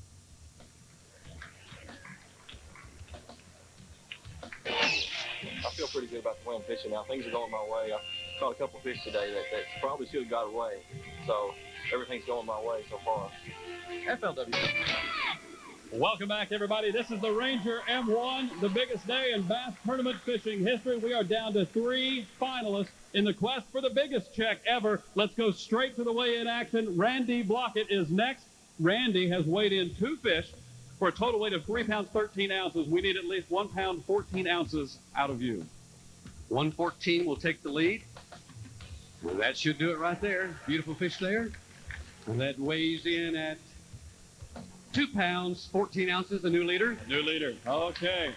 I feel pretty good about the way I'm fishing now. Things are going my way. I caught a couple fish today that probably should have got away. So everything's going my way so far. FLW. Welcome back, everybody. This is the Ranger M1, the biggest day in bass tournament fishing history. We are down to 3 finalists in the quest for the biggest check ever. Let's go straight to the weigh-in action. Randy Blockett is next. Randy has weighed in 2 fish for a total weight of 3 pounds, 13 ounces. We need at least 1 pound, 14 ounces out of you. 114 will take the lead. Well, that should do it right there. Beautiful fish there. And that weighs in at 2 pounds, 14 ounces, a new leader. New leader. Okay.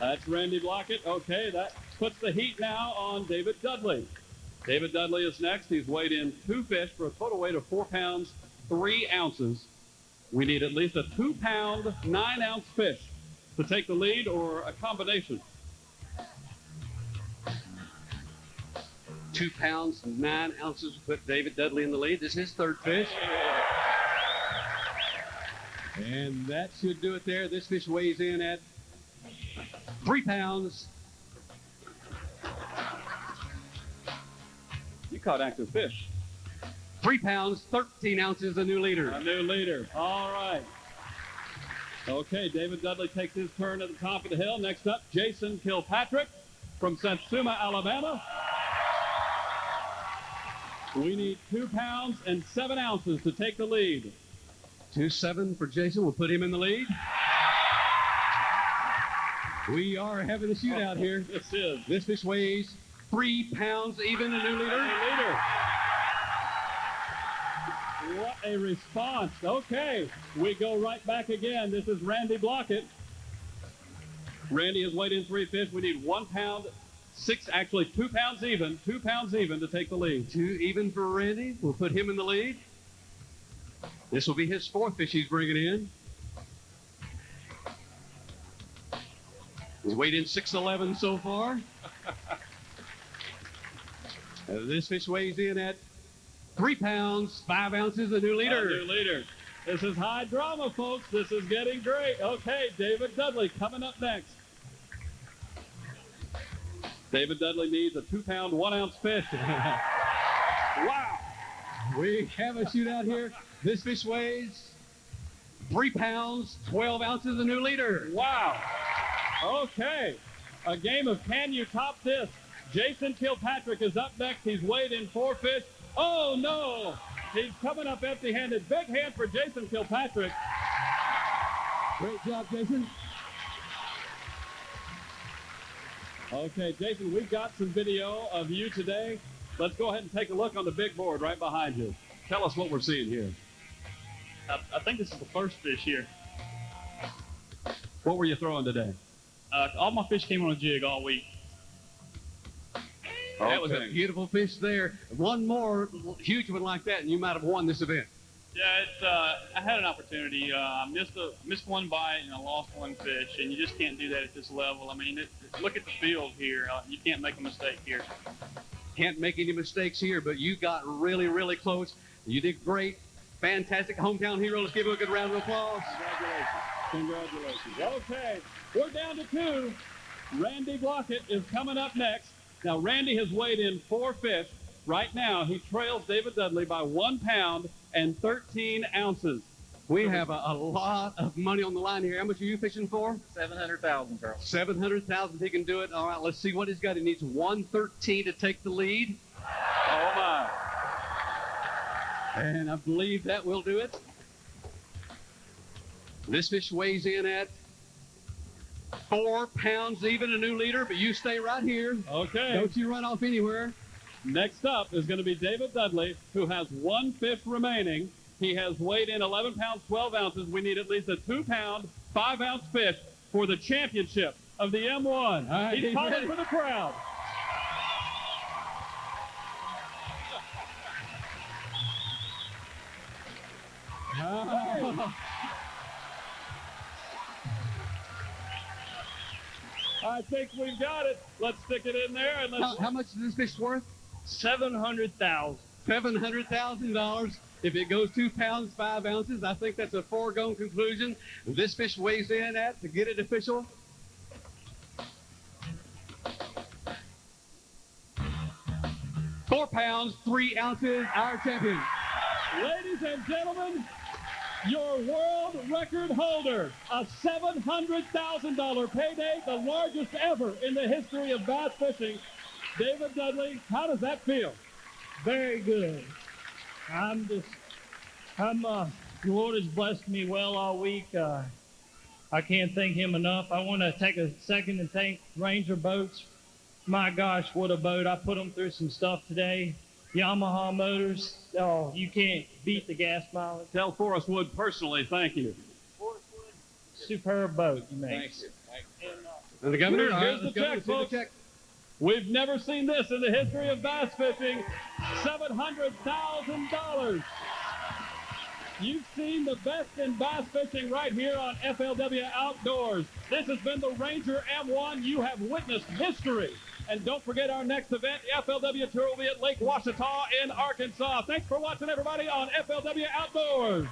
That's Randy Blockett. Okay, that puts the heat now on David Dudley. David Dudley is next. He's weighed in 2 fish for a total weight of 4 pounds, 3 ounces. We need at least a 2 pound, 9 ounce fish to take the lead or a combination. 2 pounds, 9 ounces put David Dudley in the lead. This is his 3rd fish. And that should do it there. This fish weighs in at 3 pounds. You caught active fish. 3 pounds, 13 ounces, a new leader. A new leader. All right. Okay, David Dudley takes his turn at the top of the hill. Next up, Jason Kilpatrick from Satsuma, Alabama. We need 2 pounds and 7 ounces to take the lead. 2-7 for Jason. We'll put him in the lead. We are having a shootout here. This is. This fish weighs 3 pounds even, a new leader. What a response. Okay, we go right back again. This is Randy Blockett. Randy has weighed in 3 fish. We need 1 pound, 2 pounds even, 2 pounds even to take the lead. 2 even for Randy. We'll put him in the lead. This will be his 4th fish he's bringing in. He's weighed in 6'11" so far. This fish weighs in at 3 pounds, 5 ounces, a new leader. A new leader. This is high drama, folks. This is getting great. Okay, David Dudley coming up next. David Dudley needs a 2 pound, 1 ounce fish. Wow. We have a shootout here. This fish weighs 3 pounds, 12 ounces, a new leader. Wow. Okay. A game of can you top this? Jason Kilpatrick is up next. He's weighed in 4 fish. Oh, no. He's coming up empty-handed. Big hand for Jason Kilpatrick. Great job, Jason. Okay, Jason, we've got some video of you today. Let's go ahead and take a look on the big board right behind you. Tell us what we're seeing here. I think this is the first fish here. What were you throwing today? All my fish came on a jig all week. That was a beautiful fish there. One more huge one like that, and you might have won this event. Yeah, I had an opportunity. I missed one bite and I lost 1 fish, and you just can't do that at this level. I mean, look at the field here. You can't make a mistake here. Can't make any mistakes here, but you got really, really close. You did great. Fantastic hometown hero. Let's give him a good round of applause. Congratulations. Okay, we're down to 2. Randy Blockett is coming up next. Now, Randy has weighed in 4 fish. Right now, he trails David Dudley by 1 pound and 13 ounces. We have a lot of money on the line here. How much are you fishing for? 700,000, Carl. 700,000. He can do it. All right, let's see what he's got. He needs 113 to take the lead. Oh, my. And I believe that will do it. This fish weighs in at 4 pounds even, a new leader, but you stay right here. Okay. Don't you run off anywhere. Next up is going to be David Dudley, who has 1 fish remaining. He has weighed in 11 pounds, 12 ounces. We need at least a 2 pound, 5 ounce fish for the championship of the M1. Right, he's calling for the crowd. I think we've got it. Let's stick it in there and let's. How much is this fish worth? $700,000. $700,000. If it goes 2 pounds, 5 ounces, I think that's a foregone conclusion. This fish weighs in at, to get it official, 4 pounds, 3 ounces, our champion. Ladies and gentlemen, your world record holder, a $700,000 payday, the largest ever in the history of bass fishing. David Dudley, how does that feel? Very good. The Lord has blessed me well all week. I can't thank him enough. I want to take a second and thank Ranger Boats. My gosh, what a boat. I put them through some stuff today. Yamaha motors. Oh, you can't beat the gas mileage. Tell Forrest Wood personally, thank you. Superb boat you make. Thank you. And the governor, Here's the check, folks. We've never seen this in the history of bass fishing. $700,000. You've seen the best in bass fishing right here on FLW Outdoors. This has been the Ranger M1. You have witnessed history. And don't forget our next event, the FLW Tour, will be at Lake Ouachita in Arkansas. Thanks for watching, everybody, on FLW Outdoors.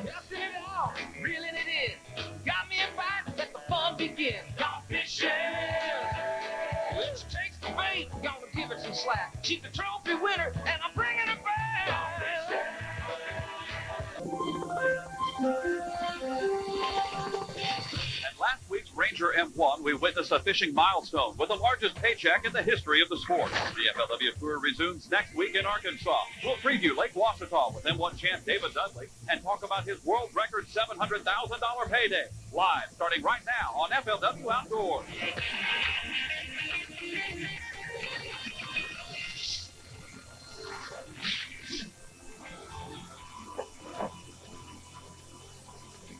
Just it out, reeling it in. Got me a bite, let the fun begin. Got fishing. Which takes the bait, gonna give it some slack. She's the trophy winner, and I'm bringing it back. At last week's Ranger M1, we witnessed witness a fishing milestone with the largest paycheck in the history of the sport. The FLW Tour resumes next week in Arkansas. We'll preview Lake Ouachita with M1 champ David Dudley and talk about his world record $700,000 payday. Live starting right now on FLW Outdoors.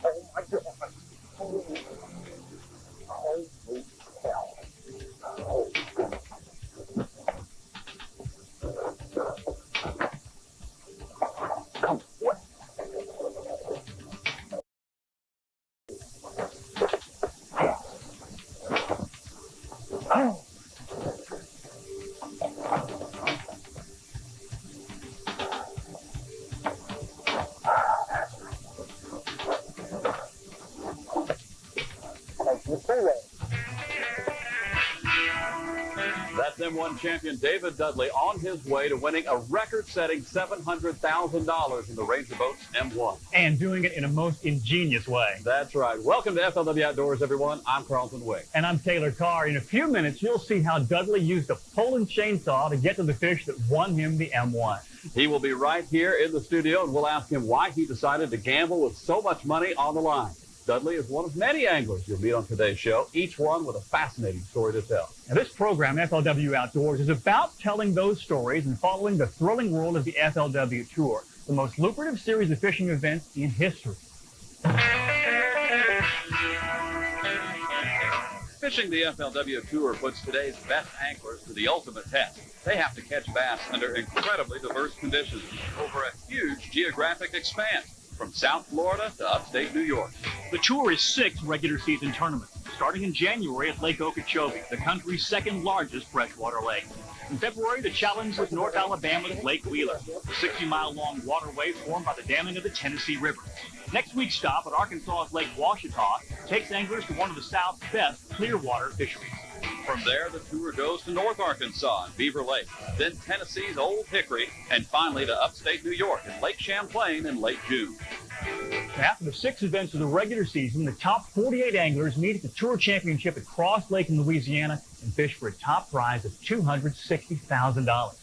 Oh my God. Holy cow. Oh. Come on. Oh. That's M1 champion David Dudley on his way to winning a record-setting $700,000 in the Ranger Boats M1. And doing it in a most ingenious way. That's right. Welcome to FLW Outdoors, everyone. I'm Carlton Wick. And I'm Taylor Carr. In a few minutes, you'll see how Dudley used a pulling chainsaw to get to the fish that won him the M1. He will be right here in the studio, and we'll ask him why he decided to gamble with so much money on the line. Dudley is one of many anglers you'll meet on today's show, each one with a fascinating story to tell. Now, this program, FLW Outdoors, is about telling those stories and following the thrilling world of the FLW Tour, the most lucrative series of fishing events in history. Fishing the FLW Tour puts today's best anglers to the ultimate test. They have to catch bass under incredibly diverse conditions over a huge geographic expanse, from South Florida to upstate New York. The tour is 6 regular season tournaments, starting in January at Lake Okeechobee, the country's second largest freshwater lake. In February, the challenge with North Alabama's Lake Wheeler, the 60-mile-long waterway formed by the damming of the Tennessee River. Next week's stop at Arkansas's Lake Ouachita takes anglers to one of the South's best clearwater fisheries. From there, the tour goes to North Arkansas and Beaver Lake, then Tennessee's Old Hickory, and finally to upstate New York and Lake Champlain in late June. After the 6 events of the regular season, the top 48 anglers meet at the Tour Championship at Cross Lake in Louisiana and fish for a top prize of $260,000.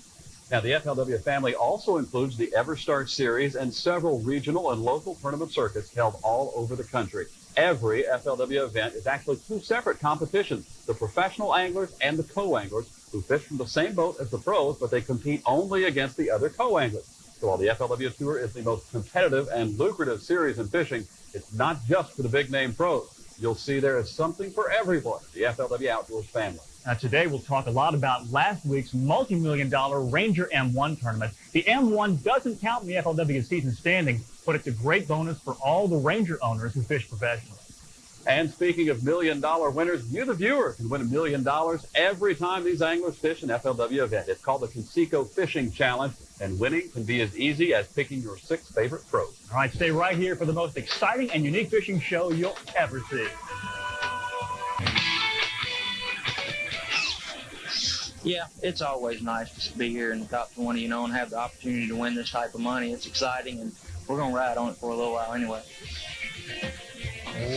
Now, the FLW family also includes the EverStart Series and several regional and local tournament circuits held all over the country. Every FLW event is actually 2 separate competitions, the professional anglers and the co-anglers, who fish from the same boat as the pros, but they compete only against the other co-anglers. So while the FLW Tour is the most competitive and lucrative series in fishing, it's not just for the big-name pros. You'll see there is something for everyone, the FLW Outdoors family. Now, today we'll talk a lot about last week's multi-million-dollar Ranger M1 tournament. The M1 doesn't count in the FLW season standing, but it's a great bonus for all the Ranger owners who fish professionally. And speaking of million-dollar winners, you, the viewer, can win $1 million every time these anglers fish an FLW event. It's called the Conseco Fishing Challenge, and winning can be as easy as picking your 6 favorite pros. All right, stay right here for the most exciting and unique fishing show you'll ever see. Yeah, it's always nice to be here in the top 20, you know, and have the opportunity to win this type of money. It's exciting, and we're going to ride on it for a little while anyway.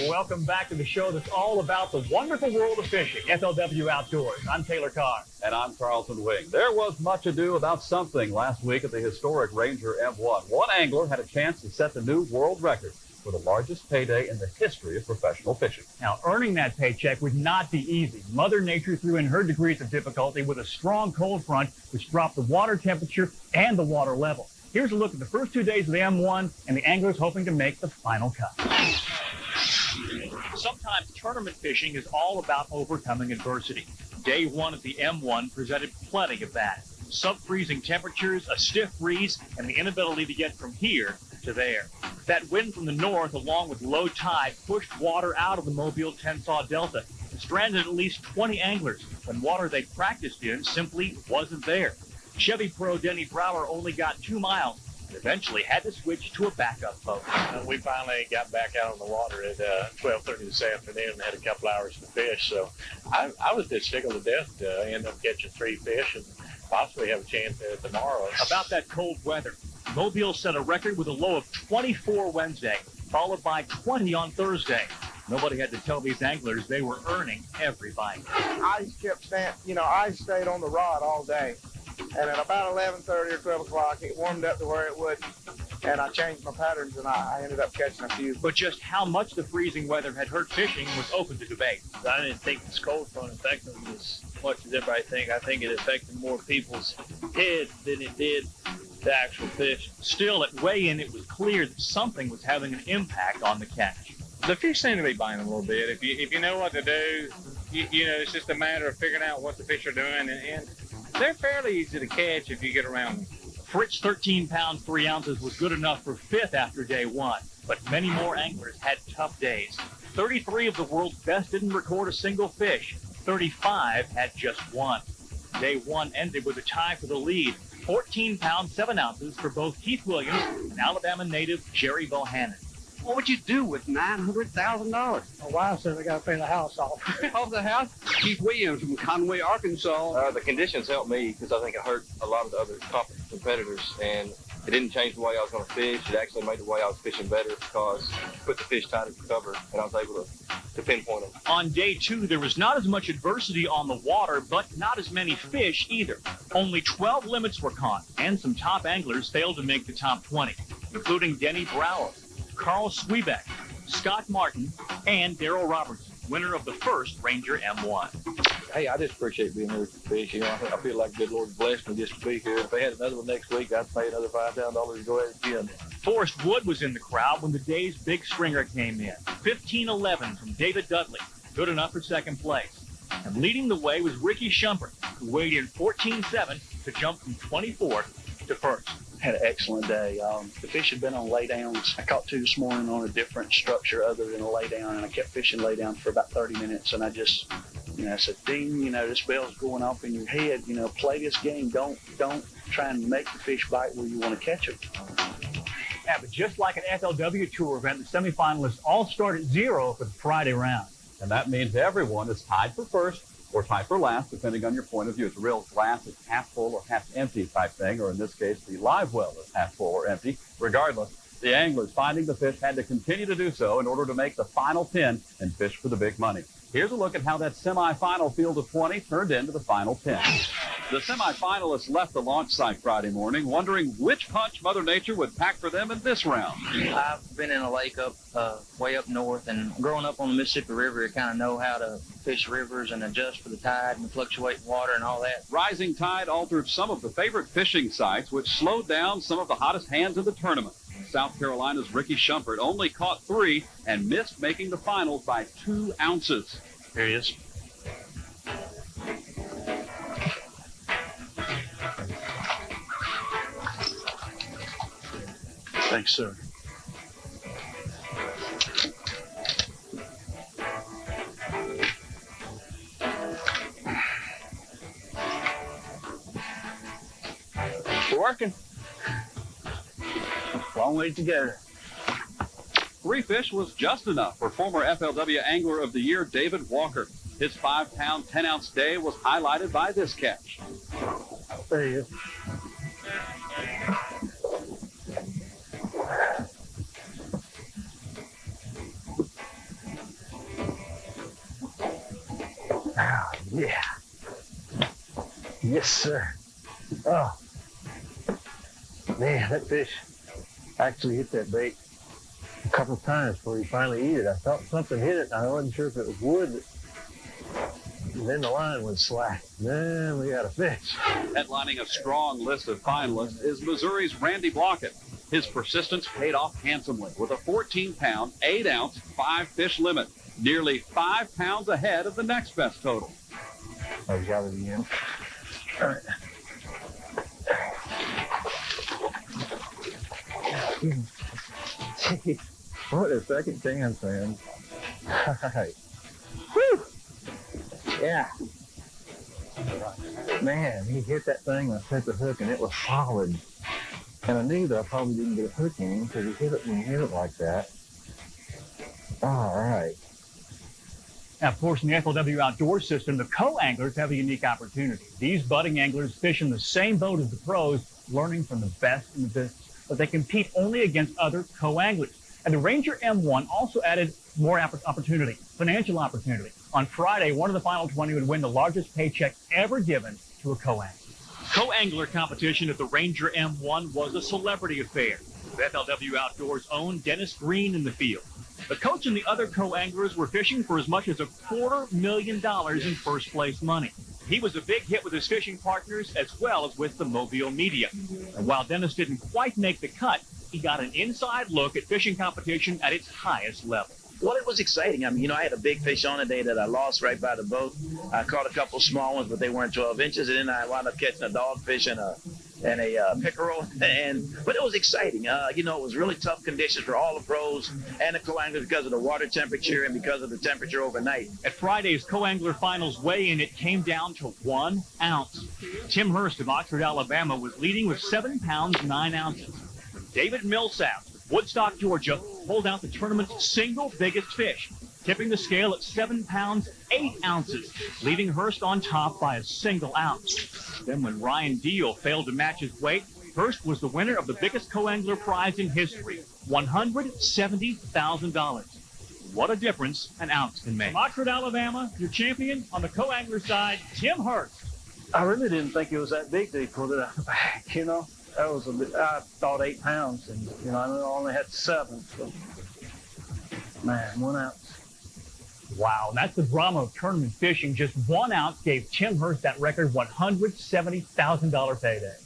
Welcome back to the show that's all about the wonderful world of fishing, FLW Outdoors. I'm Taylor Carr. And I'm Carlton Wick. There was much ado about something last week at the historic Ranger M1. One angler had a chance to set the new world record for the largest payday in the history of professional fishing. Now, earning that paycheck would not be easy. Mother Nature threw in her degrees of difficulty with a strong cold front, which dropped the water temperature and the water level. Here's a look at the first 2 days of the M1 and the anglers hoping to make the final cut. Sometimes tournament fishing is all about overcoming adversity. Day 1 of the M1 presented plenty of that. Sub-freezing temperatures, a stiff breeze, and the inability to get from here to there. That wind from the north, along with low tide, pushed water out of the Mobile Tensaw Delta and stranded at least 20 anglers when water they practiced in simply wasn't there. Chevy pro Denny Brower only got 2 miles and eventually had to switch to a backup boat. We finally got back out on the water at 12:30 this afternoon and had a couple hours to fish. So I was just tickled to death to end up catching 3 fish and possibly have a chance tomorrow. About that cold weather, Mobile set a record with a low of 24 Wednesday, followed by 20 on Thursday. Nobody had to tell these anglers they were earning every bite. Ice stayed on the rod all day. And at about 11:30 or 12 o'clock, it warmed up to where it wouldn't. And I changed my patterns, and I ended up catching a few. But just how much the freezing weather had hurt fishing was open to debate. I didn't think this cold front affected them as much as everybody think. I think it affected more people's heads than it did the actual fish. Still, at weigh-in, it was clear that something was having an impact on the catch. The fish seem to be biting a little bit. If you know what to do, you know, it's just a matter of figuring out what the fish are doing, and they're fairly easy to catch if you get around them. Fritz's 13 pounds 3 ounces was good enough for 5th after day 1, but many more anglers had tough days. 33 of the world's best didn't record a single fish. 35 had just 1. Day 1 ended with a tie for the lead. 14 pounds 7 ounces for both Keith Williams and Alabama native Jerry Bohannon. What would you do with $900,000? My wife said I got to pay the house off. Off the house? Keith Williams from Conway, Arkansas. The conditions helped me because I think it hurt a lot of the other competitors, and it didn't change the way I was going to fish. It actually made the way I was fishing better because it put the fish tighter to cover, and I was able to pinpoint them. On day 2, there was not as much adversity on the water, but not as many fish either. Only 12 limits were caught, and some top anglers failed to make the top 20, including Denny Brower, Carl Sweebeck, Scott Martin, and Darrell Robertson, winner of the first Ranger M1. Hey, I just appreciate being here to fish. You know, I feel like the good Lord blessed me just to be here. If they had another one next week, I'd pay another $5,000 to go ahead again. Forrest Wood was in the crowd when the day's big stringer came in. 15-11 from David Dudley, good enough for 2nd place. And leading the way was Ricky Shumpert, who weighed in 14.7 to jump from 24th to 1st. Had an excellent day. The fish had been on laydowns. I caught 2 this morning on a different structure other than a laydown, and I kept fishing laydowns for about 30 minutes, and I just, I said, ding, this bell's going off in your head. Play this game. Don't try and make the fish bite where you want to catch them. Yeah, but just like an FLW Tour event, the semifinalists all start at 0 for the Friday round. And that means everyone is tied for first or tied for last, depending on your point of view. It's a real glass is half full or half empty type thing, or in this case, the live well is half full or empty. Regardless, the anglers finding the fish had to continue to do so in order to make the final 10 and fish for the big money. Here's a look at how that semifinal field of 20 turned into the final 10. The semifinalists left the launch site Friday morning wondering which punch Mother Nature would pack for them in this round. I've been in a lake way up north, and growing up on the Mississippi River, you kind of know how to fish rivers and adjust for the tide and fluctuating water and all that. Rising tide altered some of the favorite fishing sites, which slowed down some of the hottest hands in the tournament. South Carolina's Ricky Shumpert only caught 3 and missed making the finals by 2 ounces. Here he is. Thanks, sir. We're working. Long way to go. 3 fish was just enough for former FLW Angler of the Year David Walker. His 5-pound, 10-ounce day was highlighted by this catch. There he is. Oh, yeah. Yes, sir. Oh, man, that fish actually hit that bait a couple of times before he finally ate it. I thought something hit it. I wasn't sure if it was wood. And then the line went slack. Then we got a fish. Headlining a strong list of finalists is Missouri's Randy Blockett. His persistence paid off handsomely with a 14-pound, 8-ounce, 5-fish limit, nearly 5 pounds ahead of the next best total. I got it again. All right. What a second chance, man. All right. Whew. Yeah. Man, he hit that thing, I set the hook, and it was solid. And I knew that I probably didn't get a hook in him because he hit it when he hit it like that. All right. Now, of course, in the FLW outdoor system, the co-anglers have a unique opportunity. These budding anglers fish in the same boat as the pros, learning from the best in the business, but they compete only against other co-anglers. And the Ranger M1 also added more opportunity, financial opportunity. On Friday, one of the final 20 would win the largest paycheck ever given to a co-angler. Co-angler competition at the Ranger M1 was a celebrity affair, with FLW Outdoors' own Dennis Green in the field. The coach and the other co-anglers were fishing for as much as $250,000 in first-place money. He was a big hit with his fishing partners as well as with the Mobile media. And while Dennis didn't quite make the cut, he got an inside look at fishing competition at its highest level. Well, it was exciting. I mean, I had a big fish on today that I lost right by the boat. I caught a couple small ones, but they weren't 12 inches. And then I wound up catching a dogfish and a pickerel. But it was exciting. It was really tough conditions for all the pros and the co-anglers because of the water temperature and because of the temperature overnight. At Friday's co-angler finals weigh-in, it came down to 1 ounce. Tim Hurst of Oxford, Alabama, was leading with 7 pounds 9 ounces. David Millsap, Woodstock, Georgia, pulled out the tournament's single biggest fish, tipping the scale at 7 pounds 8 ounces, leaving Hurst on top by a single ounce. Then when Ryan Deal failed to match his weight, Hurst was the winner of the biggest co-angler prize in history, $170,000. What a difference an ounce can make. From Oxford, Alabama, your champion on the co-angler side, Tim Hurst. I really didn't think it was that big till he pulled it out of the bag, That was I thought 8 pounds, and I only had 7. So, man, 1 ounce. Wow, that's the drama of tournament fishing. Just 1 ounce gave Tim Hurst that record $170,000 payday.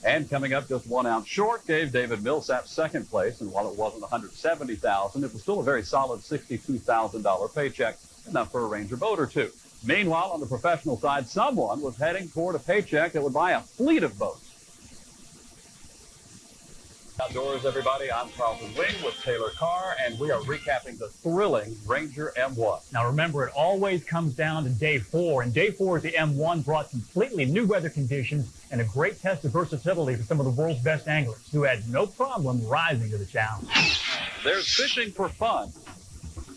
And coming up just 1 ounce short gave David Millsap second place. And while it wasn't $170,000, it was still a very solid $62,000 paycheck, enough for a Ranger boat or two. Meanwhile, on the professional side, someone was heading toward a paycheck that would buy a fleet of boats. Outdoors, everybody. I'm Carlton Wing with Taylor Carr, and we are recapping the thrilling Ranger M1. Now remember, it always comes down to day 4, and day 4 of the M1 brought completely new weather conditions and a great test of versatility for some of the world's best anglers who had no problem rising to the challenge. There's fishing for fun.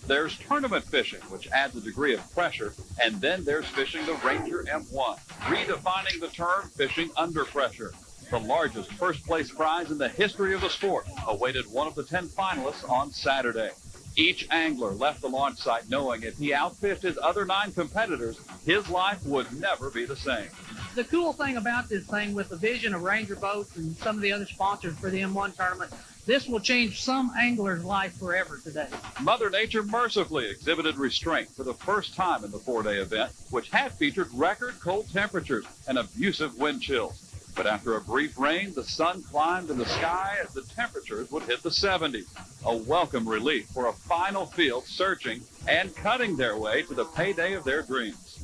There's tournament fishing, which adds a degree of pressure, and then there's fishing the Ranger M1, redefining the term fishing under pressure. The largest first-place prize in the history of the sport awaited one of the 10 finalists on Saturday. Each angler left the launch site knowing if he outfished his other 9 competitors, his life would never be the same. The cool thing about this thing with the vision of Ranger Boats and some of the other sponsors for the M1 tournament, this will change some angler's life forever today. Mother Nature mercifully exhibited restraint for the first time in the 4-day event, which had featured record cold temperatures and abusive wind chills. But after a brief rain, the sun climbed in the sky as the temperatures would hit the 70s. A welcome relief for a final field searching and cutting their way to the payday of their dreams.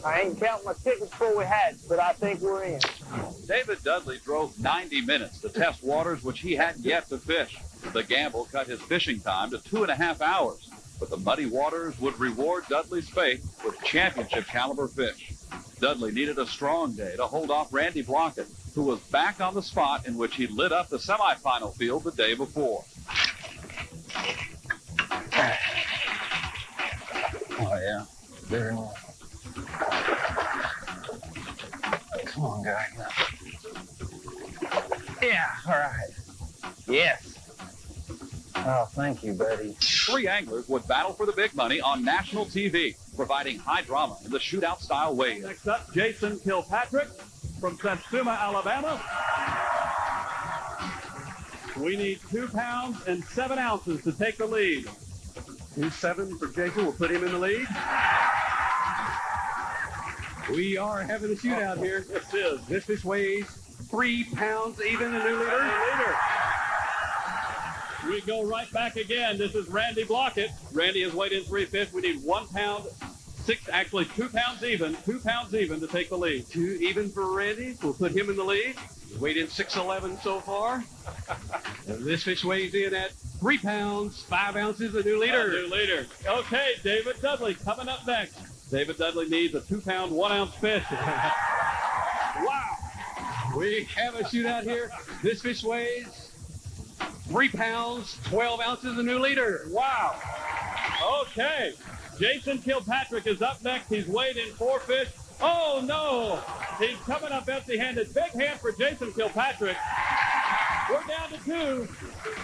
I ain't counting my tickets before we hatch, but I think we're in. David Dudley drove 90 minutes to test waters which he had yet to fish. The gamble cut his fishing time to 2.5 hours, but the muddy waters would reward Dudley's faith with championship caliber fish. Dudley needed a strong day to hold off Randy Blockett, who was back on the spot in which he lit up the semifinal field the day before. Oh, yeah. Very well. Come on, guy. Yeah, all right. Yes. Oh, thank you, buddy. 3 anglers would battle for the big money on national TV, providing high drama in the shootout-style wave. Next up, Jason Kilpatrick from Satsuma, Alabama. We need 2 pounds and 7 ounces to take the lead. 2.7 for Jason will put him in the lead. We are having a shootout here. This is. This fish weighs 3 pounds even, a new leader. We go right back again. This is Randy Blockett. Randy has weighed in 3 fish. We need 1 pound, 2 pounds even, 2 pounds even to take the lead. 2 even for Randy. We'll put him in the lead. He's weighed in 6'11" so far. And this fish weighs in at 3 pounds, 5 ounces, a new leader. New leader. Okay, David Dudley coming up next. David Dudley needs a 2 pound, 1 ounce fish. Wow. We have a shootout here. This fish weighs 3 pounds, 12 ounces, a new leader. Wow. Okay. Jason Kilpatrick is up next. He's weighed in 4 fish. Oh, no. He's coming up empty-handed. Big hand for Jason Kilpatrick. We're down to 2.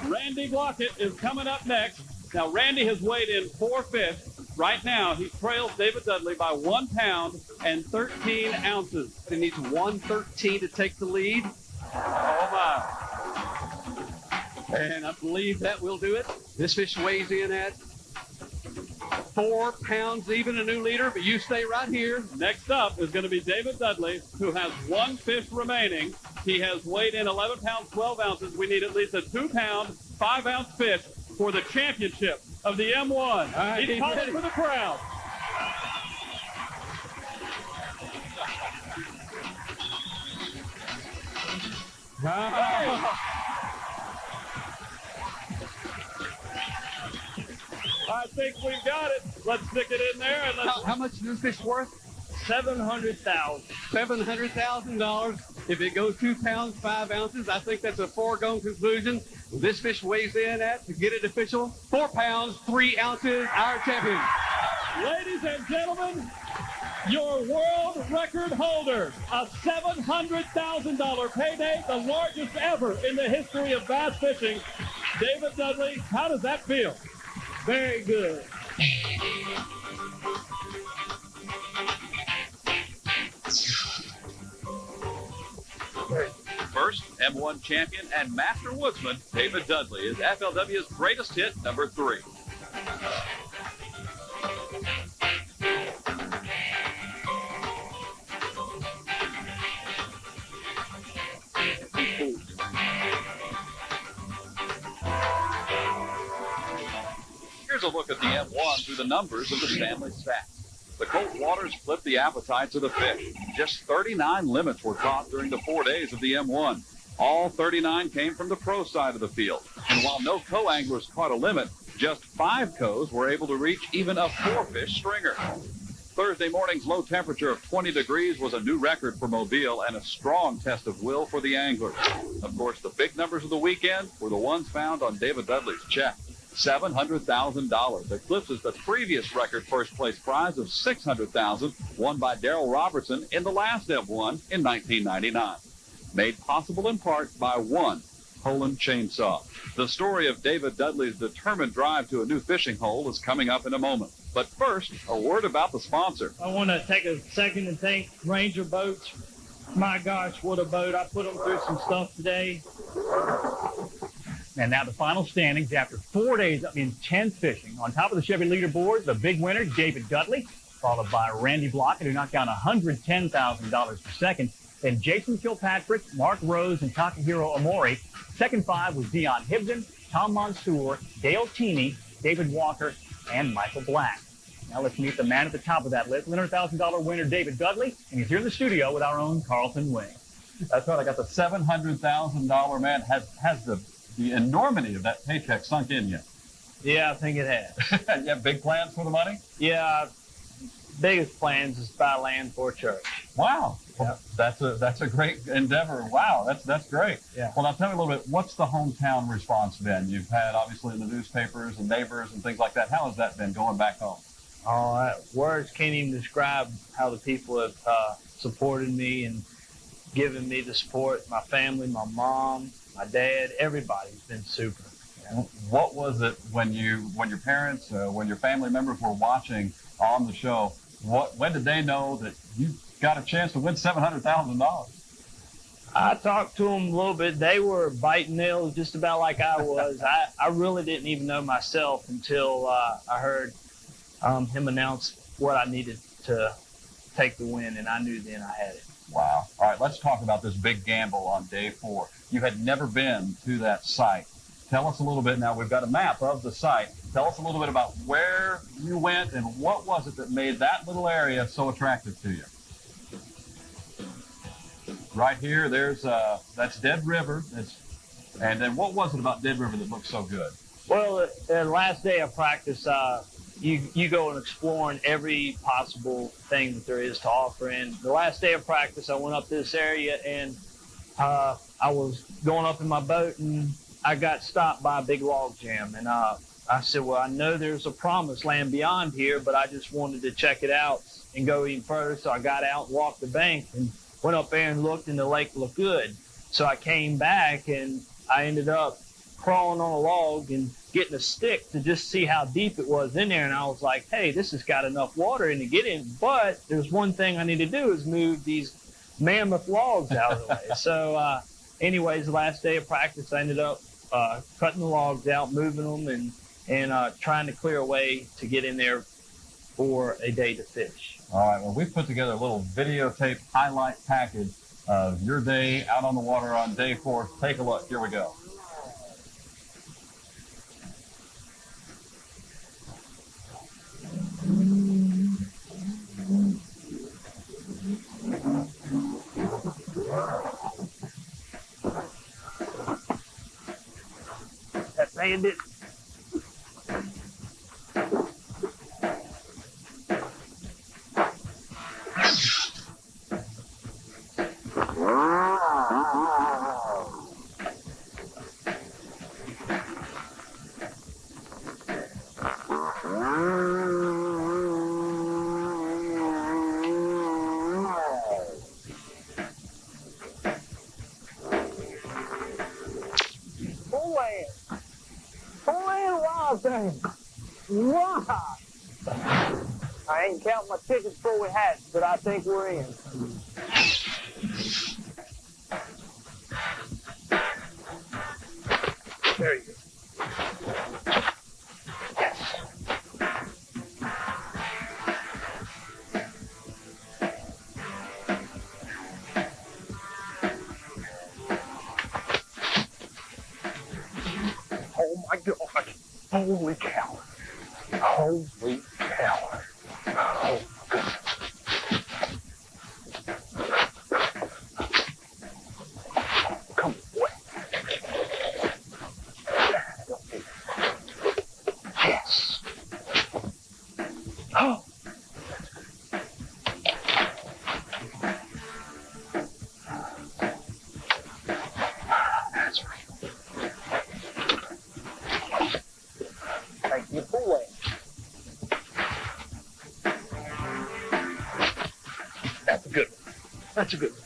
Randy Blockett is coming up next. Now, Randy has weighed in 4 fish. Right now, he trails David Dudley by 1 pound and 13 ounces. He needs 113 to take the lead. Oh, my. And I believe that will do it. This fish weighs in at 4 pounds, even a new leader, but you stay right here. Next up is going to be David Dudley, who has 1 fish remaining. He has weighed in 11 pounds, 12 ounces. We need at least a 2 pound, 5 ounce fish for the championship of the M1. Right, He's calling for the crowd. I think we've got it. Let's stick it in there. And let's... How much is this fish worth? $700,000. $700,000. If it goes 2 pounds, 5 ounces, I think that's a foregone conclusion. This fish weighs in at, to get it official, 4 pounds, 3 ounces, our champion. Ladies and gentlemen, your world record holder, a $700,000 payday, the largest ever in the history of bass fishing. David Dudley, how does that feel? Very good. First, M1 champion and master woodsman David Dudley is FLW's greatest hit, number 3. Here's a look at the M1 through the numbers of the Stanley stats. The cold waters flipped the appetites of the fish. Just 39 limits were caught during the 4 days of the M1. All 39 came from the pro side of the field. And while no co-anglers caught a limit, just 5 co's were able to reach even a 4-fish stringer. Thursday morning's low temperature of 20 degrees was a new record for Mobile and a strong test of will for the anglers. Of course, the big numbers of the weekend were the ones found on David Dudley's check. $700,000 eclipses the previous record first place prize of $600,000 won by Darrell Robertson in the last M1 in 1999. Made possible in part by one Holland chainsaw. The story of David Dudley's determined drive to a new fishing hole is coming up in a moment. But first, a word about the sponsor. I want to take a second and thank Ranger Boats. My gosh, what a boat. I put them through some stuff today. And now the final standings after 4 days of intense fishing. On top of the Chevy leaderboard, the big winner, David Dudley, followed by Randy Blockett, who knocked down $110,000 for second. Then Jason Kilpatrick, Mark Rose, and Takahiro Omori. Second 5 was Dion Hibden, Tom Mansour, Dale Teeney, David Walker, and Michael Black. Now let's meet the man at the top of that list, $100,000 winner David Dudley, and he's here in the studio with our own Carlton Wing. That's right. I got the $700,000 man. Has the enormity of that paycheck sunk in yet? Yeah, I think it has. You have big plans for the money? Yeah, biggest plans is buy land for a church. Wow. Well, that's a great endeavor. Wow, that's great. Yeah. Well, now tell me a little bit, what's the hometown response been? You've had, obviously, in the newspapers and neighbors and things like that. How has that been going back home? Words can't even describe how the people have supported me and given me the support. My family, my mom, my dad, everybody's been super. What was it when your parents, when your family members were watching on the show? When did they know that you got a chance to win $700,000? I talked to them a little bit. They were biting nails just about like I was. I really didn't even know myself until I heard him announce what I needed to take the win, and I knew then I had it. Wow. All right, let's talk about this big gamble on day 4. You had never been to that site. Tell us a little bit now. We've got a map of the site. Tell us a little bit about where you went and what was it that made that little area so attractive to you. Right here, that's Dead River. And then what was it about Dead River that looked so good? Well, the last day of practice, you go and exploring every possible thing that there is to offer. And the last day of practice, I went up to this area and I was going up in my boat and I got stopped by a big log jam. And I said, well, I know there's a promised land beyond here, but I just wanted to check it out and go even further. So I got out and walked the bank and went up there and looked, and the lake looked good. So I came back and I ended up crawling on a log and getting a stick to just see how deep it was in there. And I was like, hey, this has got enough water in to get in. But there's one thing I need to do is move these mammoth logs out of the way. So anyways, the last day of practice, I ended up cutting the logs out, moving them, and trying to clear a way to get in there for a day to fish. All right, well, we've put together a little videotape highlight package of your day out on the water on day 4. Take a look. Here we go. That bandit. Wow! I ain't counting my tickets before we hatch, but I think we're in. There you go. Yes. Oh my God. Holy cow. Holy cow. Oh, goodness. Come on, boy. Yes. Oh. That's right. Thank you, boy. That's a good one. That's a good one.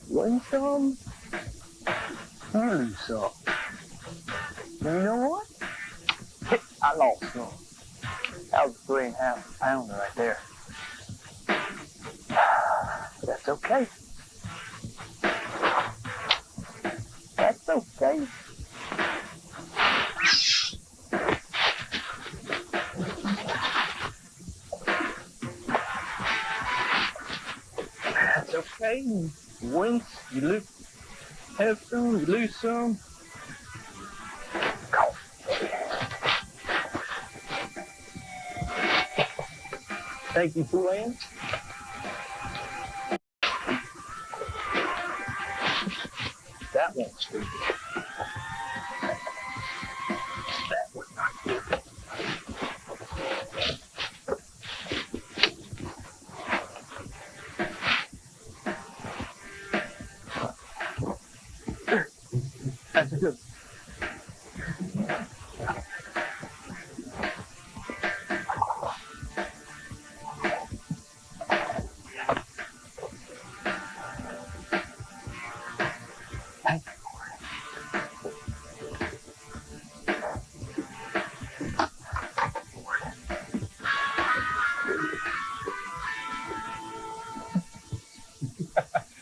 Win some, earn some. You know what? I lost some. That was a 3.5 pounder right there. That's okay. That's okay. That's okay. You win, you lose, have some, you lose some. Go. Thank you, Poulan. That one's good. That was not good. That's a good.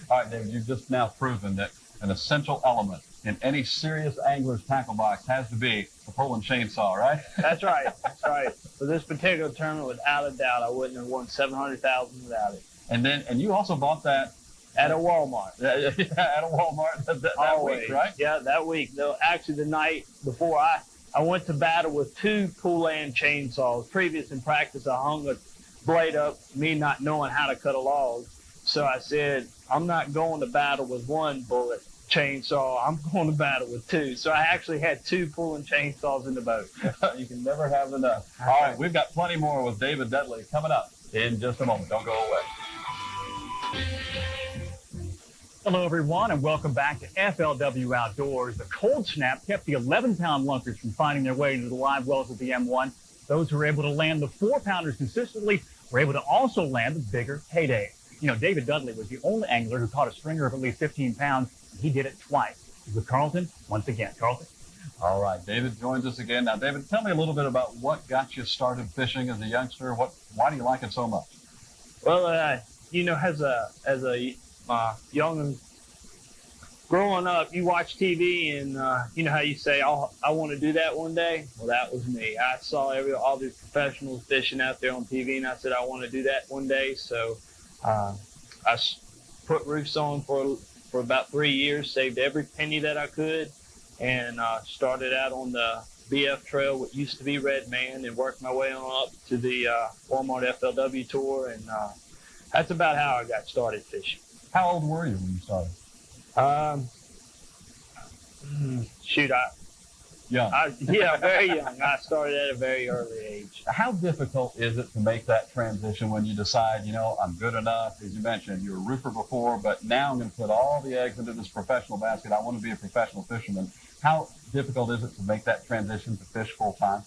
All right, David, you've just now proven that an essential element in any serious angler's tackle box has to be a pulling chainsaw, right? That's right. That's right. For this particular tournament, without a doubt, I wouldn't have won $700,000 without it. And you also bought that at a Walmart. At a Walmart that week, right? Yeah, that week. Though actually, the night before I went to battle with 2 Poulan chainsaws. Previous in practice, I hung a blade up, me not knowing how to cut a log. So I said, I'm not going to battle with 1 bullet chainsaw. I'm going to battle with 2. So I actually had 2 Poulan chainsaws in the boat. You can never have enough. All right, we've got plenty more with David Dudley coming up in just a moment. Don't go away. Hello, everyone, and welcome back to FLW Outdoors. The cold snap kept the 11-pound lunkers from finding their way into the live wells of the M1. Those who were able to land the 4-pounders consistently were able to also land the bigger payday. You know, David Dudley was the only angler who caught a stringer of at least 15 pounds. He did it twice. With Carlton, once again. Carlton? All right, David joins us again. Now, David, tell me a little bit about what got you started fishing as a youngster. Why do you like it so much? Well, you know, as a young growing up, you watch TV and you know how you say, I want to do that one day. Well, that was me. I saw all these professionals fishing out there on TV, and I said I want to do that one day. So I put roofs on for about 3 years, saved every penny that I could, and started out on the BF Trail, what used to be Red Man, and worked my way on up to the Walmart FLW Tour, and that's about how I got started fishing. How old were you when you started? Yeah, very young. I started at a very early age. How difficult is it to make that transition when you decide, you know, I'm good enough? As you mentioned, you were a roofer before, but now I'm going to put all the eggs into this professional basket. I want to be a professional fisherman. How difficult is it to make that transition to fish full time?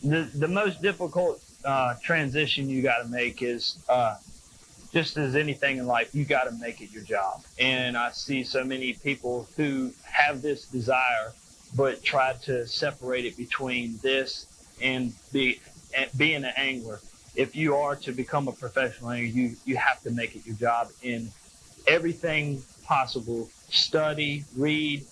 The most difficult transition you got to make is just as anything in life, you got to make it your job. And I see so many people who have this desire, but try to separate it between this and being an angler. If you are to become a professional angler, you have to make it your job in everything possible. Study, read,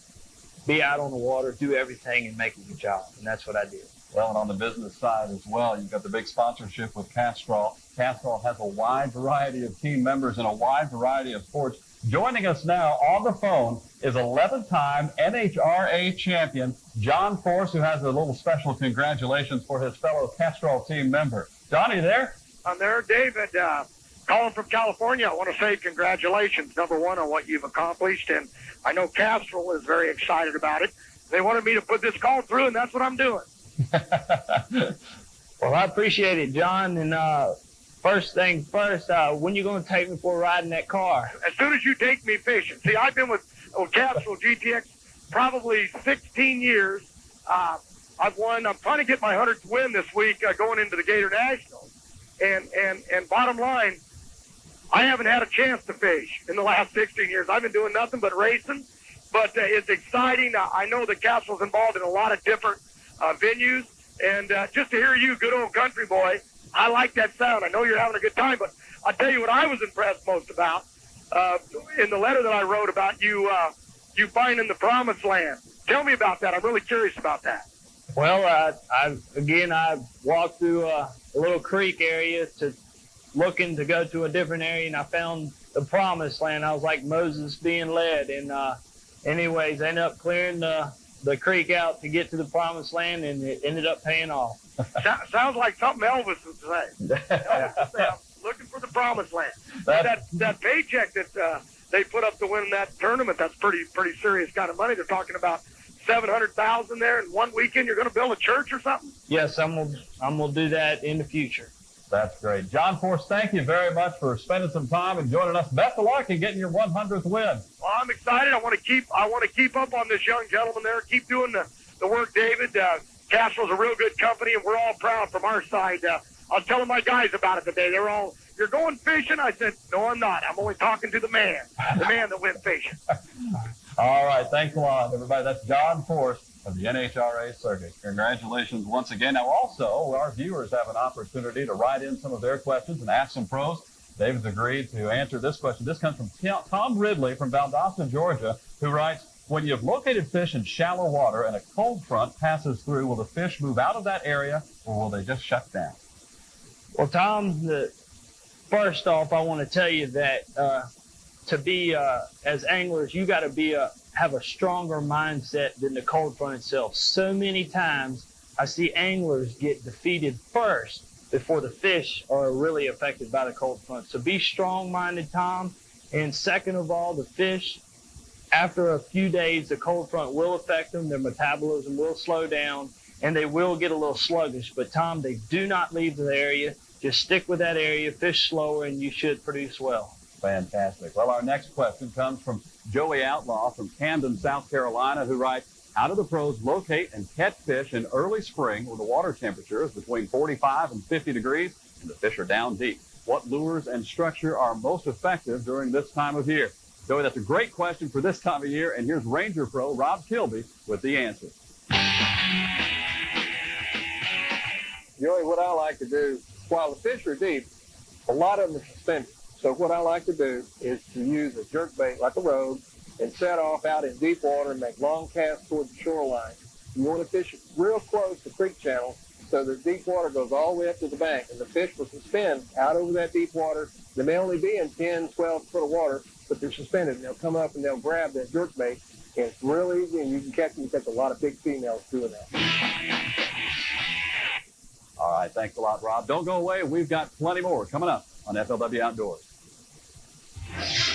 be out on the water, do everything and make it your job. And that's what I did. Well, and on the business side as well, you've got the big sponsorship with Castrol. Castrol has a wide variety of team members in a wide variety of sports. Joining us now on the phone is 11-time NHRA champion John Force, who has a little special congratulations for his fellow Castrol team member. John, are you there? I'm there, David. Calling from California. I want to say congratulations, number one, on what you've accomplished. And I know Castrol is very excited about it. They wanted me to put this call through, and that's what I'm doing. Well, I appreciate it, John. And first thing first, when you going to take me for a ride in that car? As soon as you take me fishing. See, I've been with Castrol GTX probably 16 years. I've won. I'm trying to get my 100th win this week going into the Gator Nationals. And bottom line, I haven't had a chance to fish in the last 16 years. I've been doing nothing but racing. But it's exciting. I know that Castrol's involved in a lot of different venues. And just to hear you, good old country boy, I like that sound. I know you're having a good time, but I'll tell you what I was impressed most about in the letter that I wrote about you finding the promised land. Tell me about that. I'm really curious about that. Well, I walked through a little creek area looking to go to a different area, and I found the promised land. I was like Moses being led. And anyways, I ended up clearing the creek out to get to the promised land, and it ended up paying off. Sounds like something Elvis would say. Elvis would say, I'm looking for the promised land. That paycheck that they put up to win that tournament, that's pretty serious kind of money. They're talking about $700,000 there in one weekend. You're going to build a church or something? Yes, I'm gonna do that in the future. That's great. John Force, thank you very much for spending some time and joining us. Best of luck in getting your 100th win. Well, I'm excited. I want to keep up on this young gentleman there. Keep doing the work, David. Castrol's a real good company, and we're all proud from our side. I was telling my guys about it today. They're all, "You're going fishing?" I said, "No, I'm not. I'm only talking to the man that went fishing." All right. Thanks a lot, everybody. That's John Force of the NHRA circuit. Congratulations once again. Now, also, our viewers have an opportunity to write in some of their questions and ask some pros. David's agreed to answer this question. This comes from Tom Ridley from Valdosta, Georgia, who writes, when you've located fish in shallow water and a cold front passes through, will the fish move out of that area or will they just shut down? Well, Tom, first off, I want to tell you that to be, as anglers, you got to have a stronger mindset than the cold front itself. So many times I see anglers get defeated first before the fish are really affected by the cold front. So be strong-minded, Tom. And second of all, the fish, after a few days, the cold front will affect them. Their metabolism will slow down, and they will get a little sluggish. But, Tom, they do not leave the area. Just stick with that area, fish slower, and you should produce well. Fantastic. Well, our next question comes from Joey Outlaw from Camden, South Carolina, who writes, How do the pros locate and catch fish in early spring when the water temperature is between 45 and 50 degrees and the fish are down deep? What lures and structure are most effective during this time of year? Joey, that's a great question for this time of year, and here's Ranger Pro Rob Kilby with the answer. Joey, what I like to do, while the fish are deep, a lot of them are suspended. So what I like to do is to use a jerk bait like a rogue and set off out in deep water and make long casts towards the shoreline. You want to fish real close to creek channels so the deep water goes all the way up to the bank, and the fish will suspend out over that deep water. They may only be in 10, 12 foot of water, but they're suspended, and they'll come up and they'll grab that jerk bait, and it's real easy, and you can catch a lot of big females doing that. All right, thanks a lot, Rob. Don't go away. We've got plenty more coming up on FLW Outdoors.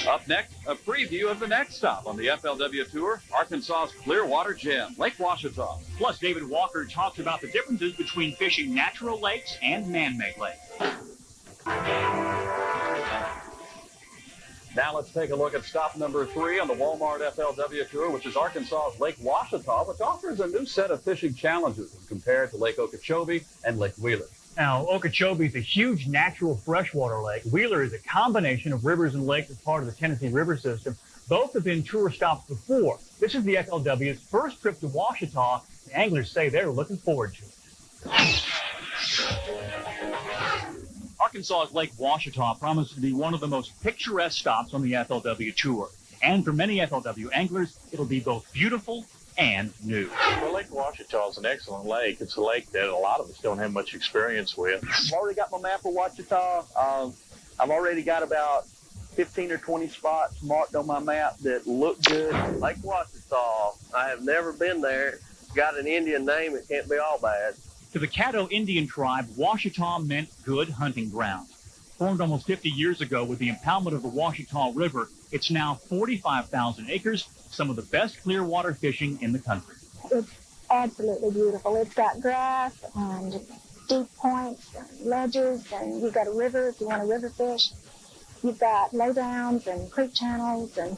Up next, a preview of the next stop on the FLW Tour, Arkansas's Clearwater Gem, Lake Ouachita. Plus, David Walker talks about the differences between fishing natural lakes and man-made lakes. Now let's take a look at stop number 3 on the Walmart FLW Tour, which is Arkansas's Lake Ouachita, which offers a new set of fishing challenges compared to Lake Okeechobee and Lake Wheeler. Now, Okeechobee is a huge natural freshwater lake. Wheeler is a combination of rivers and lakes as part of the Tennessee River system. Both have been tour stops before. This is the FLW's first trip to Ouachita. The anglers say they're looking forward to it. Arkansas's Lake Ouachita promises to be one of the most picturesque stops on the FLW Tour. And for many FLW anglers, it'll be both beautiful and new. Well, Lake Ouachita is an excellent lake. It's a lake that a lot of us don't have much experience with. I've already got my map of Ouachita. I've already got about 15 or 20 spots marked on my map that look good. Lake Ouachita, I have never been there. It's got an Indian name. It can't be all bad. To the Caddo Indian tribe, Ouachita meant good hunting ground. Formed almost 50 years ago with the impoundment of the Ouachita River, it's now 45,000 acres, some of the best clear water fishing in the country. It's absolutely beautiful. It's got grass and deep points and ledges, and you've got a river if you want to river fish. You've got laydowns and creek channels and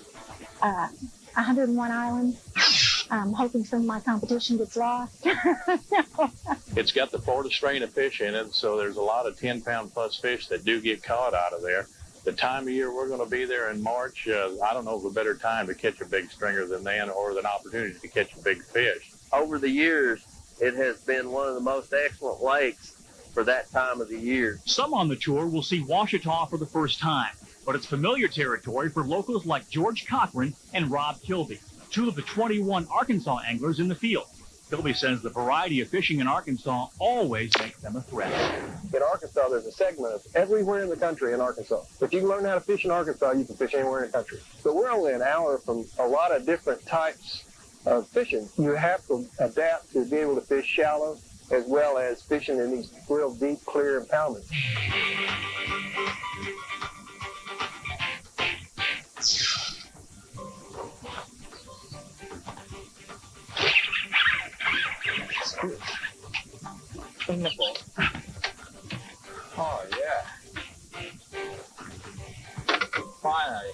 101 islands. I'm hoping some of my competition gets lost. It's got the Florida strain of fish in it, so there's a lot of 10-pound plus fish that do get caught out of there. The time of year we're going to be there in March, I don't know of a better time to catch a big stringer than then, or an opportunity to catch a big fish. Over the years, it has been one of the most excellent lakes for that time of the year. Some on the tour will see Ouachita for the first time, but it's familiar territory for locals like George Cochran and Rob Kilby, two of the 21 Arkansas anglers in the field. Kilby says the variety of fishing in Arkansas always makes them a threat. In Arkansas, there's a segment of everywhere in the country in Arkansas. If you can learn how to fish in Arkansas, you can fish anywhere in the country. But we're only an hour from a lot of different types of fishing. You have to adapt to be able to fish shallow as well as fishing in these real deep, clear impoundments. Oh, yeah. Finally.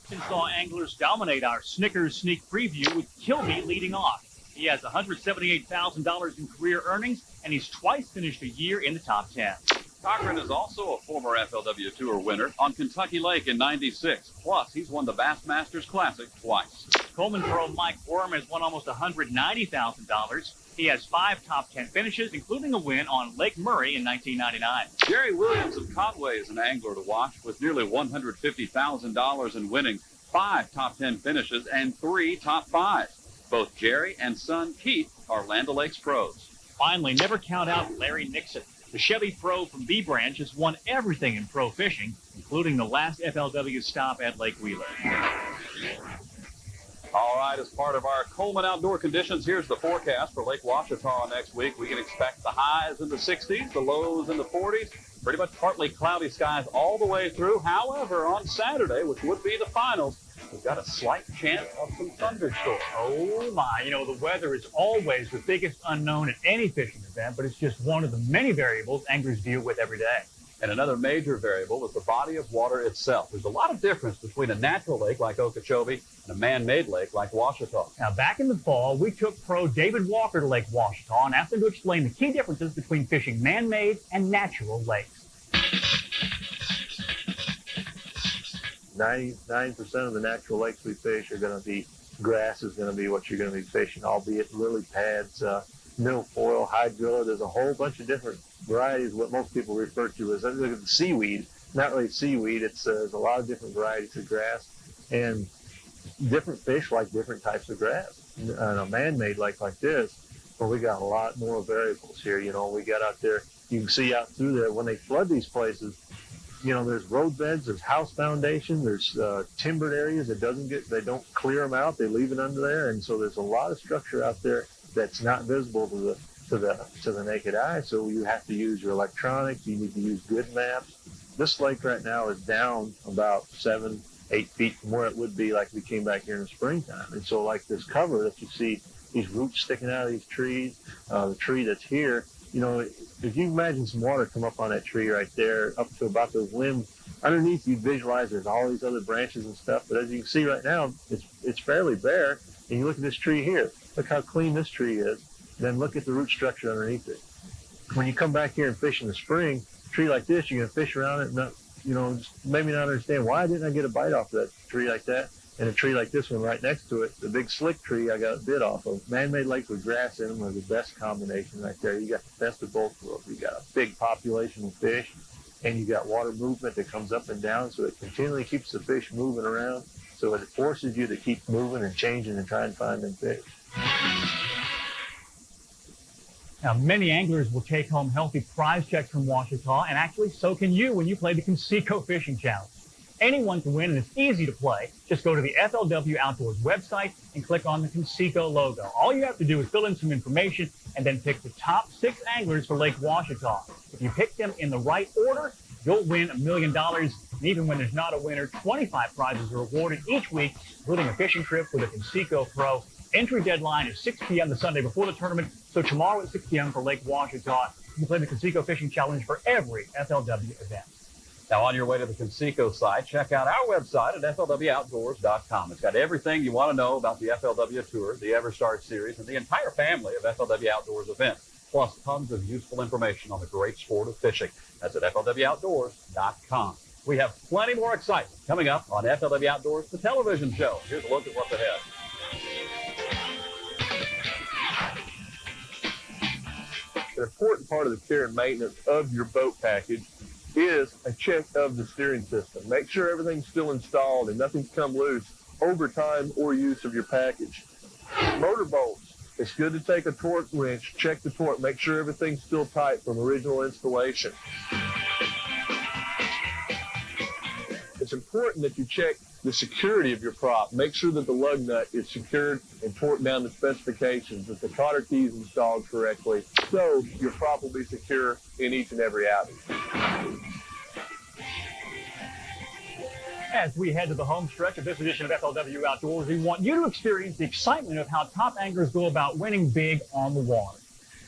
Arkansas anglers dominate our Snickers sneak preview with Kilby leading off. He has $178,000 in career earnings, and he's twice finished a year in the top 10. Cochran is also a former FLW Tour winner on Kentucky Lake in '96. Plus, he's won the Bassmasters Classic twice. Coleman pro Mike Worm has won almost $190,000. He has 5 top 10 finishes, including a win on Lake Murray in 1999. Jerry Williams of Conway is an angler to watch with nearly $150,000 in winnings, 5 top 10 finishes, and 3 top 5s. Both Jerry and son Keith are Land O'Lakes pros. Finally, never count out Larry Nixon. The Chevy pro from B Branch has won everything in pro fishing, including the last FLW stop at Lake Wheeler. All right, as part of our Coleman outdoor conditions, here's the forecast for Lake Ouachita next week. We can expect the highs in the 60s, the lows in the 40s, pretty much partly cloudy skies all the way through. However, on Saturday, which would be the finals, we've got a slight chance of some thunderstorms. Oh my, you know, the weather is always the biggest unknown at any fishing event, but it's just one of the many variables anglers deal with every day. And another major variable is the body of water itself. There's a lot of difference between a natural lake like Okeechobee and a man-made lake like Ouachita. Now, back in the fall, we took pro David Walker to Lake Ouachita and asked him to explain the key differences between fishing man-made and natural lakes. 99% of the natural lakes we fish are going to be, grass is going to be what you're going to be fishing, albeit lily pads, milfoil, hydrilla. There's a whole bunch of different varieties, what most people refer to as seaweed. Not really seaweed, there's a lot of different varieties of grass, and different fish like different types of grass. In a man-made lake like this, well, we got a lot more variables here. You know, we got out there, you can see out through there, when they flood these places, you know, there's road beds, there's house foundation, there's timbered areas they don't clear them out, they leave it under there, and so there's a lot of structure out there that's not visible to the naked eye. So you have to use your electronics, you need to use good maps. This lake right now is down about 7-8 feet from where it would be like we came back here in the springtime. And so like this cover that you see, these roots sticking out of these trees, the tree that's here, you know, if you imagine some water come up on that tree right there, up to about those limbs, underneath you visualize there's all these other branches and stuff. But as you can see right now, it's fairly bare. And you look at this tree here, look how clean this tree is. Then look at the root structure underneath it. When you come back here and fish in the spring, a tree like this, you're gonna fish around it and not, you know, just maybe not understand why didn't I get a bite off of that tree like that. And a tree like this one right next to it, the big slick tree I got a bit off of. Man-made lakes with grass in them are the best combination right there. You got the best of both worlds. You got a big population of fish, and you got water movement that comes up and down, so it continually keeps the fish moving around. So it forces you to keep moving and changing and trying to find them fish. Now, many anglers will take home healthy prize checks from Ouachita, and actually so can you when you play the Conseco Fishing Challenge. Anyone can win, and it's easy to play. Just go to the FLW Outdoors website and click on the Conseco logo. All you have to do is fill in some information and then pick the top 6 anglers for Lake Ouachita. If you pick them in the right order, you'll win $1 million. And even when there's not a winner, 25 prizes are awarded each week, including a fishing trip with a Conseco Pro. Entry deadline is 6 p.m. the Sunday before the tournament, so tomorrow at 6 p.m. for Lake Ouachita. You can play the Conseco Fishing Challenge for every FLW event. Now, on your way to the Conseco site, check out our website at FLWOutdoors.com. It's got everything you want to know about the FLW Tour, the EverStart Series, and the entire family of FLW Outdoors events, plus tons of useful information on the great sport of fishing. That's at FLWOutdoors.com. We have plenty more excitement coming up on FLW Outdoors, the television show. Here's a look at what's ahead. An important part of the care and maintenance of your boat package is a check of the steering system. Make sure everything's still installed and nothing's come loose over time or use of your package. Motor bolts. It's good to take a torque wrench, check the torque, make sure everything's still tight from original installation. It's important that you check the security of your prop. Make sure that the lug nut is secured and torqued down to specifications, that the cotter key is installed correctly, so your prop will be secure in each and every outing. As we head to the home stretch of this edition of FLW Outdoors, we want you to experience the excitement of how top anglers go about winning big on the water.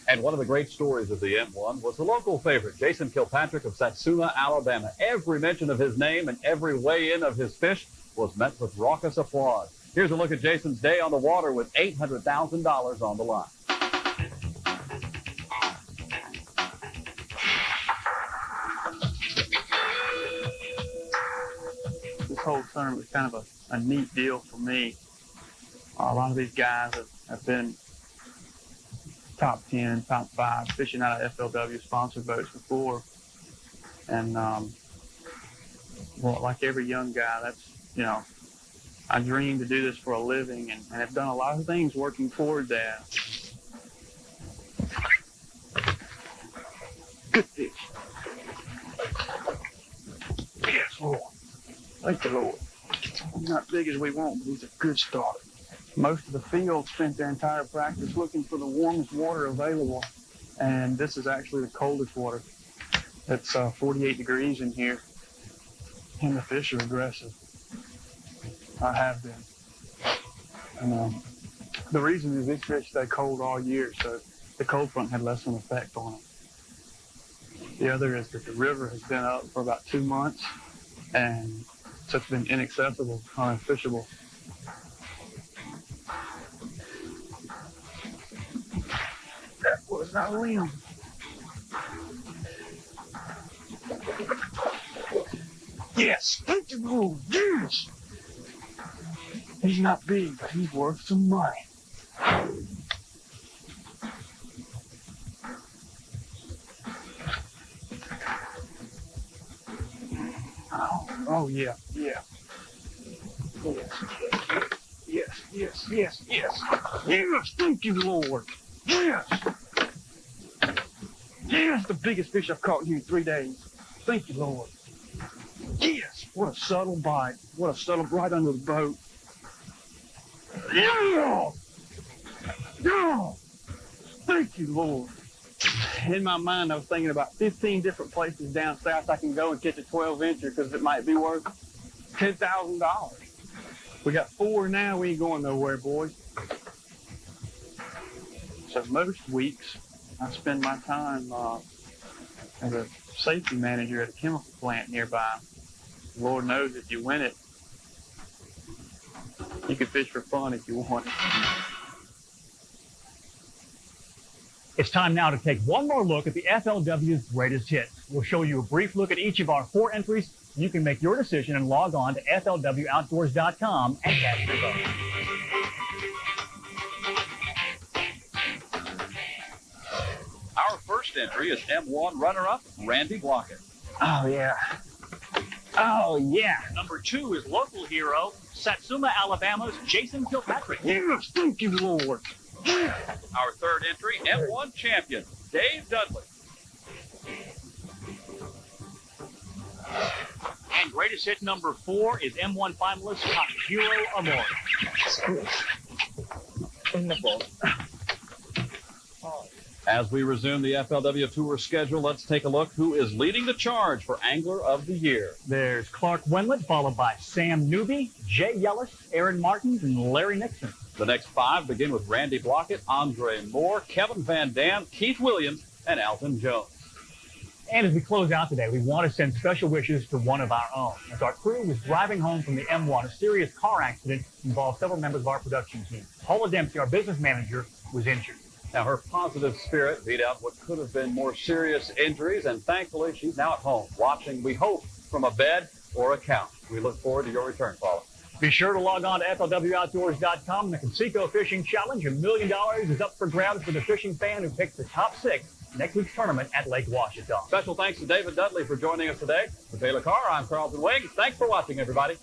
And one of the great stories of the M1 was the local favorite, Jason Kilpatrick of Satsuma, Alabama. Every mention of his name and every weigh-in of his fish was met with raucous applause. Here's a look at Jason's day on the water with $800,000 on the line. This whole tournament was kind of a neat deal for me. A lot of these guys have been top 10, top 5, fishing out of FLW sponsored boats before. And well, like every young guy, that's, you know, I dream to do this for a living and have done a lot of things working toward that. Good fish. Yes, Lord. Thank the Lord. He's not big as we want, but he's a good starter. Most of the field spent their entire practice looking for the warmest water available, and this is actually the coldest water. It's 48 degrees in here, and the fish are aggressive. I have been. And the reason is these fish stay cold all year, so the cold front had less of an effect on them. The other is that the river has been up for about 2 months, and so it's been inaccessible, unfishable. That was not a limb. Yes, thank you, Lord. Yes. He's not big, but he's worth some money. Oh yeah, yeah. Yes. Yes, thank you, Lord. Yes. Yes, the biggest fish I've caught here in 3 days. Thank you, Lord. Yes, what a subtle bite. What a subtle right under the boat. Yeah. Yeah. Thank you, Lord. In my mind, I was thinking about 15 different places down south I can go and catch a 12-incher because it might be worth $10,000. We got 4 now. We ain't going nowhere, boys. So most weeks, I spend my time as a safety manager at a chemical plant nearby. Lord knows if you win it, you can fish for fun if you want. It's time now to take one more look at the FLW's greatest hits. We'll show you a brief look at each of our 4 entries. You can make your decision and log on to FLWOutdoors.com and cast your vote. Our first entry is M1 runner-up Randy Blockett. Oh, yeah. Oh, yeah. Number 2 is local hero, Satsuma, Alabama's Jason Kilpatrick. Yes, thank you, Lord. Our third entry, M1 champion, Dave Dudley. And greatest hit number 4 is M1 finalist Hiro Amor. In the ball. As we resume the FLW Tour schedule, let's take a look who is leading the charge for Angler of the Year. There's Clark Wendlandt, followed by Sam Newby, Jay Yellis, Aaron Martins, and Larry Nixon. The next 5 begin with Randy Blockett, Andre Moore, Kevin Van Dam, Keith Williams, and Alton Jones. And as we close out today, we want to send special wishes to one of our own. As our crew was driving home from the M1, a serious car accident involved several members of our production team. Paula Dempsey, our business manager, was injured. Now, her positive spirit beat out what could have been more serious injuries, and thankfully, she's now at home, watching, we hope, from a bed or a couch. We look forward to your return, Paula. Be sure to log on to FLWOutdoors.com. The Conseco Fishing Challenge, $1 million is up for grabs for the fishing fan who picks the top 6 next week's tournament at Lake Washita. Special thanks to David Dudley for joining us today. For Taylor Carr, I'm Carlton Wiggs. Thanks for watching, everybody.